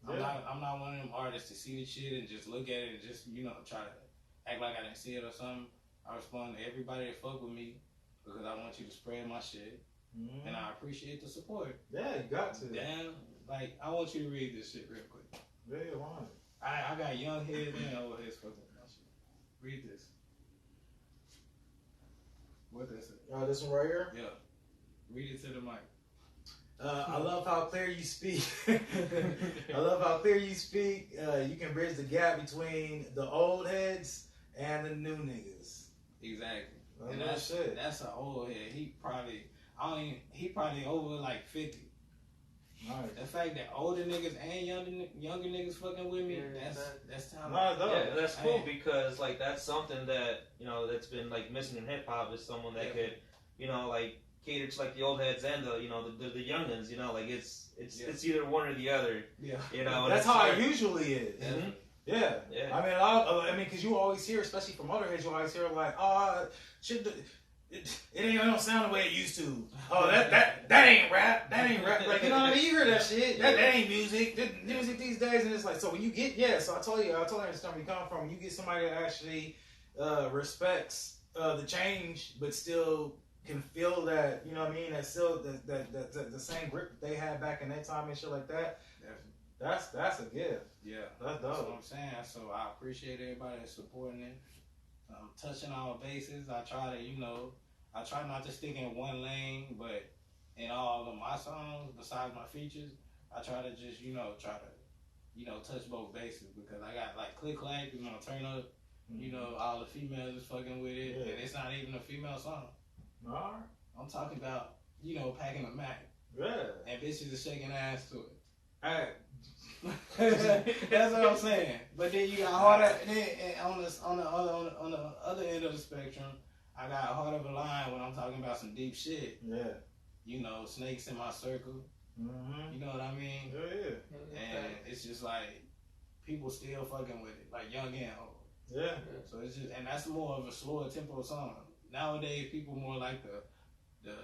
Yeah. I'm not one of them artists to see the shit and just look at it and just, you know, try to act like I didn't see it or something. I respond to everybody that fuck with me because I want you to spread my shit. Mm-hmm. And I appreciate the support. Yeah, you got to. Damn, like, I want you to read this shit real quick. Yeah, why? I got young heads and old heads fucking with my shit. Read this. What they say? Oh, this one right here? Yeah. Read it to the mic. I love how clear you speak. I love how clear you speak. You can bridge the gap between the old heads and the new niggas. Exactly. That's And real shit. that's an old head. He probably over like 50. Nice. The fact that older niggas and younger niggas fucking with me, Yeah, that's time. Nice, though. Yeah, that's cool because like that's something that you know that's been like missing in hip hop is someone that could, you know, like cater to like the old heads and the you know the youngins. You know, like it's either one or the other. Yeah. You know, That's how it usually is. Mhm. Yeah. Yeah. I mean, because you always hear, especially from other heads, you always hear like, oh, it don't sound the way it used to. Oh, that ain't rap. That ain't rap. Like, you know what I mean? You hear that shit. That ain't music. That music these days, and it's like, so when you get, so I told you understand where you come from. When you get somebody that actually respects the change, but still can feel that, you know what I mean? That still the same grip that they had back in their time and shit like that. That's a gift. Yeah, That's that's dope. what I'm saying. So I appreciate everybody that's supporting it. Touching all bases. I try not to stick in one lane, but in all of my songs, besides my features, I try to just, touch both bases because I got like Click Clack, you know, Turn Up, you know, all the females is fucking with it, and it's not even a female song. Alright. I'm talking about, you know, packing a Mac. Yeah. And bitches are shaking ass to it. Hey. That's what I'm saying. But then you got harder. Then on the other end of the spectrum, I got Heart of a Lion when I'm talking about some deep shit. Yeah. You know, snakes in my circle. Mm-hmm. You know what I mean? Yeah. And it's just like people still fucking with it, like young and old. Yeah. So it's just, and that's more of a slower tempo song. Nowadays, people more like the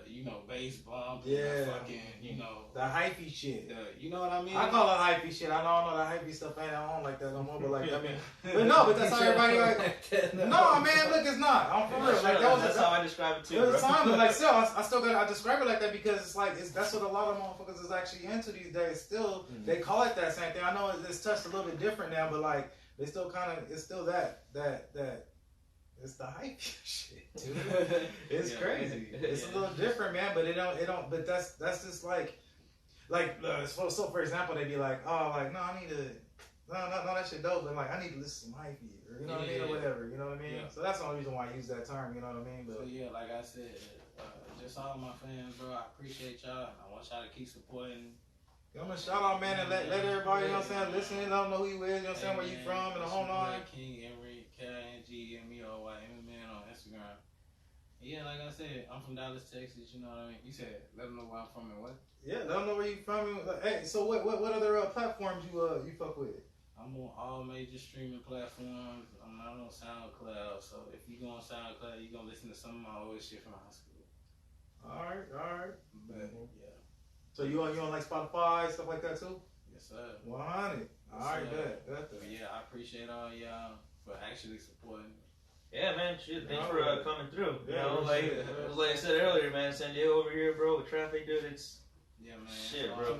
you know, bass bump, and the fucking, you know, the hypey shit. You know what I mean? I call it hypey shit. I don't know the hypey stuff ain't on like that no more, but like, I mean, but that's how everybody like. No, man, look, it's not. I'm for real. Like that's how I describe it too. There was a time, but like, still, I describe it like that because it's like that's what a lot of motherfuckers is actually into these days. Still, they call it that same thing. I know it's touched a little bit different now, but like, they still kind of, it's still that. It's the hype shit, dude. It's crazy. It's a little different, man. But it don't. But that's just like, so for example, they'd be like, oh, like no, I need to, no, that shit dope. But like, I need to listen to some hype, or you know what I mean, or whatever. You know what I mean? Yeah. So that's the only reason why I use that term. You know what I mean? But so yeah, like I said, just all my fans, bro. I appreciate y'all. I want y'all to keep supporting. give them a shout out, man, and let everybody, you know what I'm saying, listen and let them know who you is, you know what I'm saying, where you from, and the whole nine. King Emery, KINGMERY, man on Instagram. Yeah, like I said, I'm from Dallas, Texas. You know what I mean? You said let them know where I'm from and what? Yeah, let them know where you from. Hey, so what other platforms you fuck with? I'm on all major streaming platforms. I'm not on SoundCloud, so if you go on SoundCloud, you're gonna listen to some of my old shit from high school. All right. But yeah. So you on like Spotify, stuff like that too? Yes, sir. 100. All right, good. But yeah, I appreciate all y'all for actually supporting me. Yeah, man. Shit, thanks for coming through. You Yeah, know, like I said earlier, man. San Diego over here, bro, with traffic, dude. It's Yeah, man. shit, bro.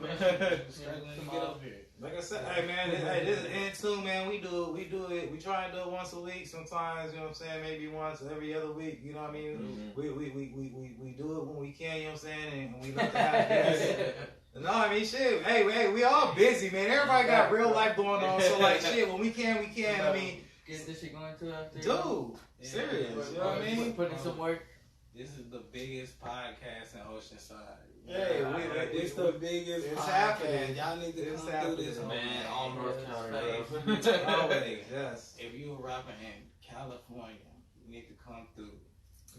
Struggling to get up here. Like I said, hey man, this is In Tune, man. We do it. We try and do it once a week. Sometimes, you know what I'm saying, maybe once every other week. You know what I mean? We do it when we can. You know what I'm saying, and we love to have guests. No, I mean shit. Hey, we all busy, man. Everybody got real life going on. So like shit, when we can. I mean, get this shit going too after. Dude, serious. You know what I mean? Put in some work. This is the biggest podcast in Oceanside. Hey, it's the biggest it's podcast. happening. Y'all need to It's come happening. through this, man, all North County, bro. Always, yes. If you a rapper in California, you need to come through.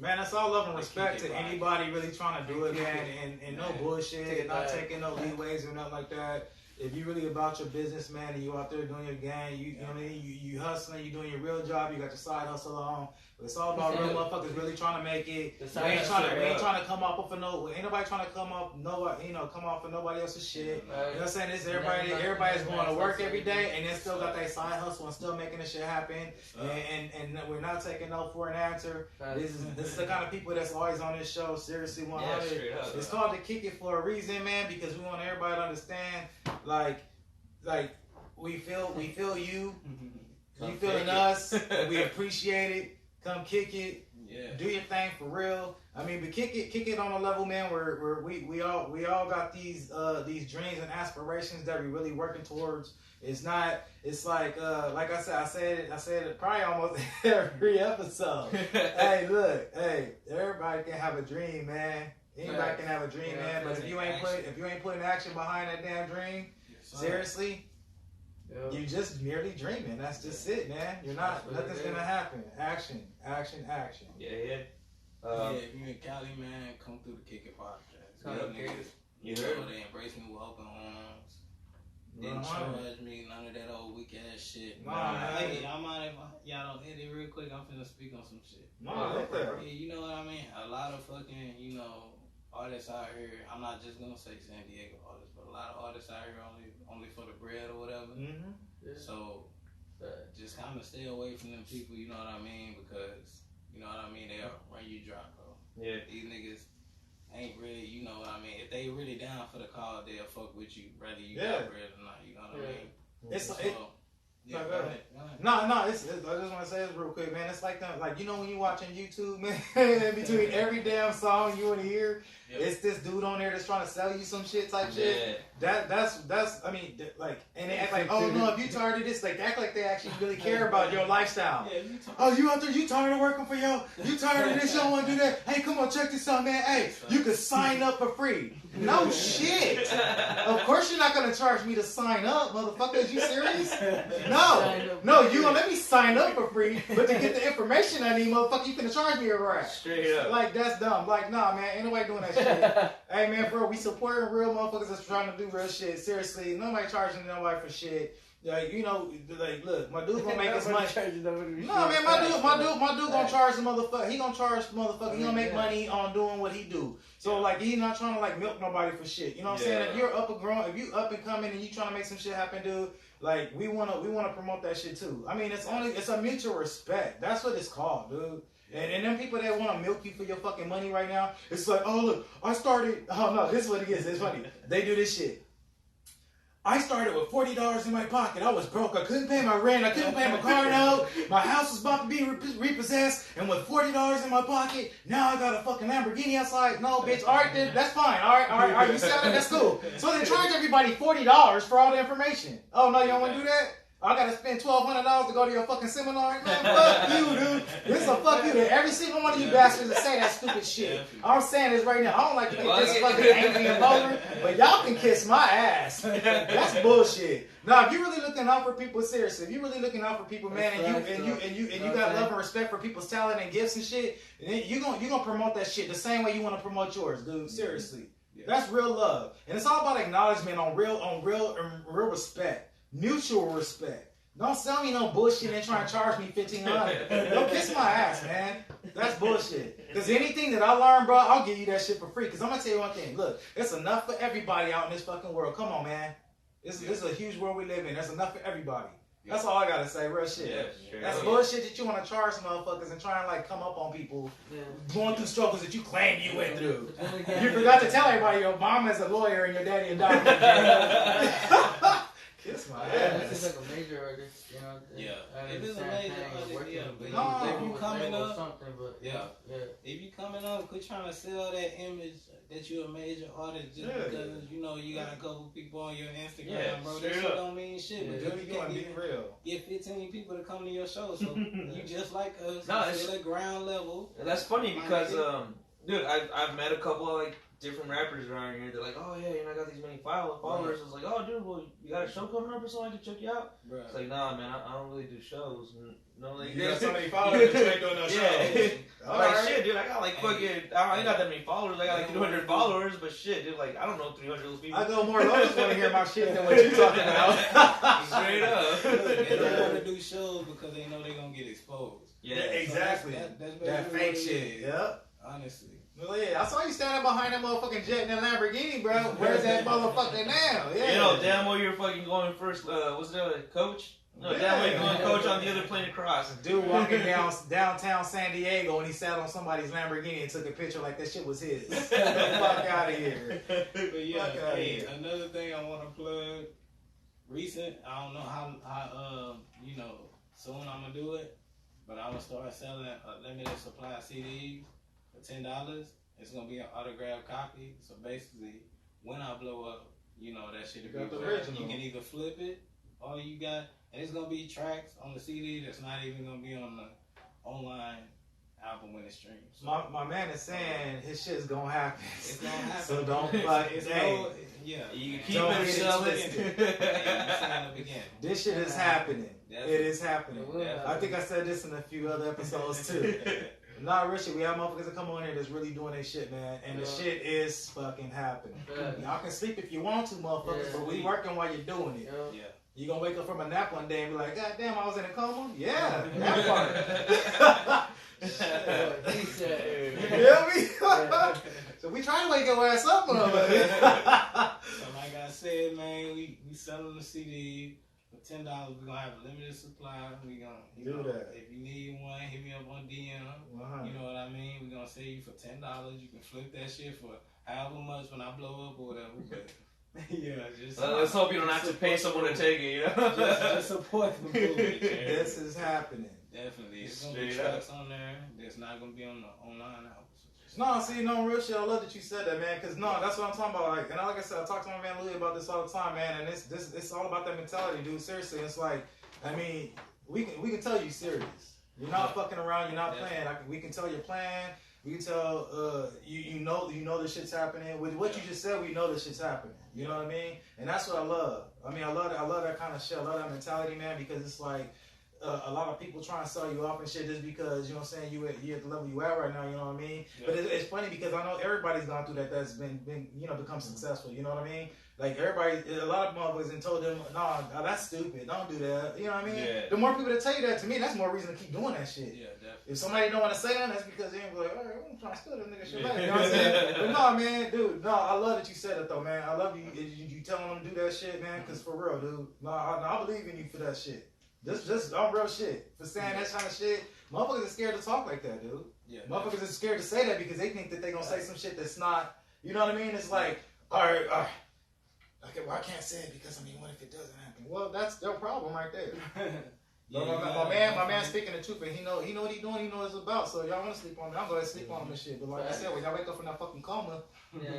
Man, that's all love and respect to anybody really trying to do it, man, and no bullshit, not taking no leeways or nothing like that. if you really about your business, man, and you out there doing your game, you know what I mean, you hustling, you doing your real job, you got your side hustle on. But it's all about real motherfuckers really trying to make it. We ain't trying to come up for ain't nobody trying to come off for nobody else's shit. You know what I'm saying? This everybody's going to work every day and then still got that side hustle and still making this shit happen. And we're not taking no for an answer. This is the kind of people that's always on this show. Seriously, 100. It's called the Kick It for a reason, man, because we want everybody to understand, like we feel you. You feeling us? We appreciate it. Come kick it. Yeah. Do your thing for real. I mean, but kick it on a level, man, where we all got these dreams and aspirations that we really working towards. It's like I said it probably almost every episode. Hey, look, everybody can have a dream, man. Anybody can have a dream, man. But if you ain't putting action behind that damn dream, seriously. Yep. You just merely dreaming. That's just it, man. You're not. Nothing's gonna happen. Action. Yeah. If you in Cali, man, come through the Kick It podcast. Niggas, you know, they embrace me with open arms. Didn't charge me none of that old weak ass shit. Hey, y'all mind if y'all don't edit real quick? I'm finna speak on some shit. Yeah, you know what I mean. A lot of fucking, artists out here. I'm not just gonna say San Diego artists, but a lot of artists out here only for the bread or whatever. Mm-hmm. Yeah. So just kind of stay away from them people. You know what I mean? Because you know what I mean. They'll run you dry, bro. Yeah. These niggas ain't really. You know what I mean? If they really down for the call, they'll fuck with you, whether you got bread or not. You know what I mean? It's Yeah, go ahead. No, I just want to say this real quick, man. It's like that, like, when you watching YouTube, man, in between every damn song you want to hear, it's this dude on there that's trying to sell you some shit type shit. That's I mean, like, and they act like, oh no, if you tired of this, like, they act like they actually really care about your lifestyle. You out there, you tired of working for you tired of this, you don't want to do that. Hey, come on, check this out, man. Hey, you can sign up for free. No shit. Of course you're not gonna charge me to sign up, motherfucker. Is you serious? No, you gonna let me sign up for free, but to get the information I need, motherfucker, you finna charge me a ride. Straight up. Like, that's dumb. Like, nah, man, ain't nobody doing that shit. Hey, man, bro, we supporting real motherfuckers that's trying to do real shit. Seriously, nobody charging nobody for shit. Like, like, look, my dude gonna make his money. No, man, my dude gonna charge the motherfucker. He gonna charge the motherfucker. He gonna make money on doing what he do. So, like, he's not trying to, like, milk nobody for shit. You know what I'm saying? If you're up and coming and you trying to make some shit happen, dude, like, we wanna promote that shit too. I mean, it's a mutual respect. That's what it's called, dude. And them people that want to milk you for your fucking money right now, it's like, oh look, this is what it is. It's funny. They do this shit. I started with $40 in my pocket. I was broke. I couldn't pay my rent. I couldn't pay my car note. My house was about to be repossessed. And with $40 in my pocket, now I got a fucking Lamborghini outside. No, bitch. All right, then, that's fine. All right. You sell it? That's cool. So they charge everybody $40 for all the information. Oh, no, you don't want to do that? I gotta spend $1,200 to go to your fucking seminar? Man, fuck you, dude. This is a fuck you to every single one of you bastards that say that stupid shit. I'm saying this right now. I don't like to get this fucking angry and vulgar, but y'all can kiss my ass. That's bullshit. Now, if you really looking out for people, seriously, if you really looking out for people, man, and you got love and respect for people's talent and gifts and shit, then you gonna promote that shit the same way you want to promote yours, dude. Seriously, that's real love, and it's all about acknowledgement on real respect. Mutual respect. Don't sell me no bullshit and try and charge me $1,500. Don't kiss my ass, man. That's bullshit. Because anything that I learn, bro, I'll give you that shit for free. Because I'm going to tell you one thing. Look, it's enough for everybody out in this fucking world. Come on, man. This is a huge world we live in. There's enough for everybody. That's all I got to say. Real shit. That's bullshit that you want to charge motherfuckers and try and, like, come up on people going through struggles that you claim you went through. You forgot to tell everybody your mom is a lawyer and your daddy a doctor. Kiss my ass. This is like a major artist, If it's a major artist, if you coming up, if you coming up, quit trying to sell that image that you're a major artist just because you got a couple people on your Instagram, bro. That shit don't mean shit. But you can't get 15 people to come to your show, so you just like us. Still at ground level. That's funny because dude, I've met a couple of like different rappers around here. They're like, oh yeah, I got these many followers. It's like, oh dude, well you got a show coming up or something I can check you out? Right. It's like, nah, man, I don't really do shows. No, like You got so many followers, but you ain't doing no yeah. shows. I'm like, shit, dude, I got like fucking, I ain't got that many followers. I got like 300 followers, but shit, dude, like I don't know 300 of those people. I go more locals want to hear my shit than what you talking about. Straight up. They don't want to do shows because they know they're gonna get exposed. Yeah, exactly. So that's That basically fake what it shit. is, Yep. honestly. Well, yeah, I saw you standing behind that motherfucking jet in that Lamborghini, bro. Where's that motherfucker now? Yeah. You know, damn well you're fucking going first. What's the other coach? No, Yeah. damn well you're going coach on the other plane across. Dude walking downtown San Diego and he sat on somebody's Lamborghini and took a picture like that shit was his. Get the fuck out of here. But yeah, Fuck outta hey, here. another thing I want to plug. Recent, I don't know how soon I'm gonna do it, but I'm gonna start selling a limited supply of CDs for $10. It's gonna be an autographed copy. So basically, when I blow up, that shit. You got the You original. can either flip it, or you got, and it's gonna be tracks on the CD that's not even gonna be on the online album when it streams. My man is saying his shit's gonna happen. It's gonna happen. So don't fuck. It's Hey, You can keep Don't it or get it sell twisted. it. this shit is happening. Definitely. It is happening. Definitely. I think I said this in a few other episodes too. Nah, real shit. We have motherfuckers that come on here that's really doing their shit, man. And the shit is fucking happening. Yeah. Y'all can sleep if you want to, motherfuckers, Yeah. but we working while you're doing it. Yeah. You gonna wake up from a nap one day and be like, God damn, I was in a coma? Yeah, that part. He said. You feel me? So we try to wake your ass up, motherfucker. So like I said, man, we selling the CD for $10. We're gonna have a limited supply. We gonna Do that. If you need one, hit me up on DM. You know what I mean? We're gonna sell you for $10. You can flip that shit for however much when I blow up or whatever. But yeah, just Let's hope you don't have to pay someone to take it, you know? just support the movement. This is happening. Definitely, it's gonna be Straight tracks on there that's not gonna be on the online album. No, see, no real shit. I love that you said that, man. Cause no, that's what I'm talking about. Like, and like I said, I talk to my man Louis about this all the time, man. And it's all about that mentality, dude. Seriously, it's like, I mean, we can tell you serious. You're not fucking around. You're not playing. Like, we can tell you're playing. We can tell you know this shit's happening. With what you just said, we know this shit's happening. You know what I mean? And that's what I love. I mean, I love that kind of shit. I love that mentality, man, because it's like a lot of people try and sell you off and shit just because, you know what I'm saying, you're at the level you at right now, you know what I mean? Yeah. But it's funny because I know everybody's gone through that that's been become successful, you know what I mean? Like a lot of motherfuckers and told them, nah, that's stupid, don't do that, you know what I mean? Yeah. The more people that tell you that, to me, that's more reason to keep doing that shit. Yeah, definitely. If somebody don't want to say that, that's because they ain't like, all right, I'm trying to steal that nigga shit back. You know what I'm saying? But no, man, dude, no, I love that you said it though, man. I love you. You telling them to do that shit, man, because for real, dude. No, I believe in you for that shit. Just on real shit. For saying that kind of shit. Motherfuckers are scared to talk like that, dude. Yeah, motherfuckers are scared to say that because they think that they're going to say some shit that's not, you know what I mean? It's like, all right. Okay, well, I can't say it because, I mean, what if it doesn't happen? Well, that's their problem right there. Yeah, my man speaking the truth, and he know what he doing, he know what it's about. So y'all want to sleep on me, I'm going to sleep on him and shit. But like I said, when y'all wake up from that fucking coma,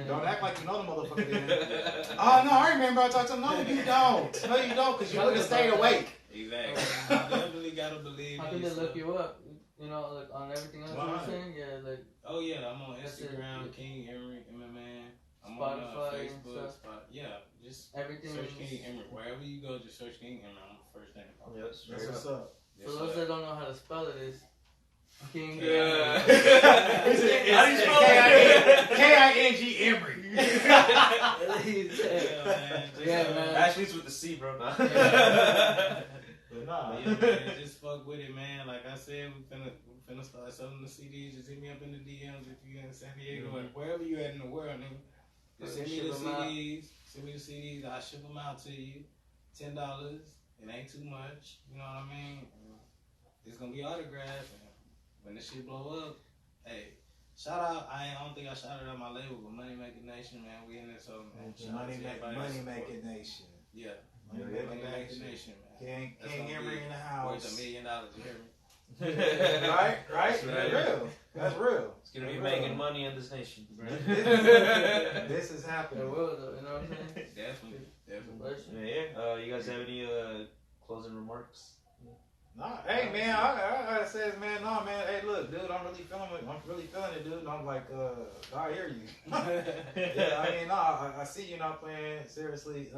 don't act like you know the motherfucker. Oh, no, I remember I talked to him. No, you don't. No, you don't, because you would have stayed awake. Exactly. You definitely gotta believe. How can they look you up? You know, like on everything else you were saying? Yeah, like. Oh yeah, I'm on Instagram, King Emery, MMA. I'm Spotify on Facebook, yeah, just everything. Search King Emery. Wherever you go, just search King Emery. I'm the first thing. Yes, that's what's up. For those that don't know how to spell it, is King. How do you spell it? K-I-N-G Emery. Yeah, man. Actually, it's with the C, bro. But nah. Yeah, man, just fuck with it, man. Like I said, we finna start selling the CDs. Just hit me up in the DMs if you in San Diego or wherever you at in the world, nigga. Just send me the CDs. Send me the CDs. I'll ship them out to you. $10. It ain't too much. You know what I mean? It's gonna be autographed. And when the shit blow up, hey, shout out. I don't think I shouted out my label, but Money Making Nation, man. We in there, so man. Money Making Nation. Yeah. Money Making Nation, man. King Emery in the house. Worth $1 million, you hear me? Right? That's real. That's real. It's gonna be making money in this nation, bro. This is happening. It will, though. You know what I'm saying? Definitely. Yeah. You guys have any closing remarks? Nah, hey man, I says man, nah man, hey look, dude, I'm really feeling it, dude. I'm like, I hear you. Yeah, I mean, nah, I see you not playing seriously.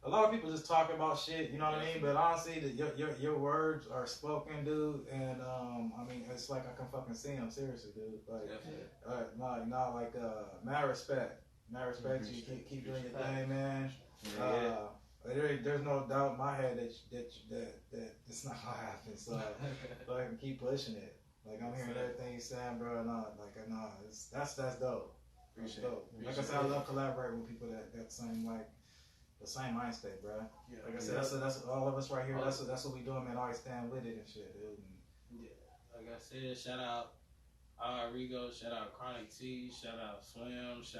A lot of people just talk about shit, you know what I mean? But honestly, your words are spoken, dude, and I mean, it's like I can fucking see them, seriously, dude. Like, mad respect, you keep doing your thing, man. There's no doubt in my head that it's not gonna happen. So I can keep pushing it. Like I'm hearing everything you're saying, bro. That's dope. Appreciate it. Like I said, I love collaborating with people that same like the same mind state, bro. Yeah, like I said, that's all of us right here. That's what we doing, man. Always stand with it and shit, dude. Yeah, like I said, shout out Rigo, shout out Chronic T, shout out Swim, shout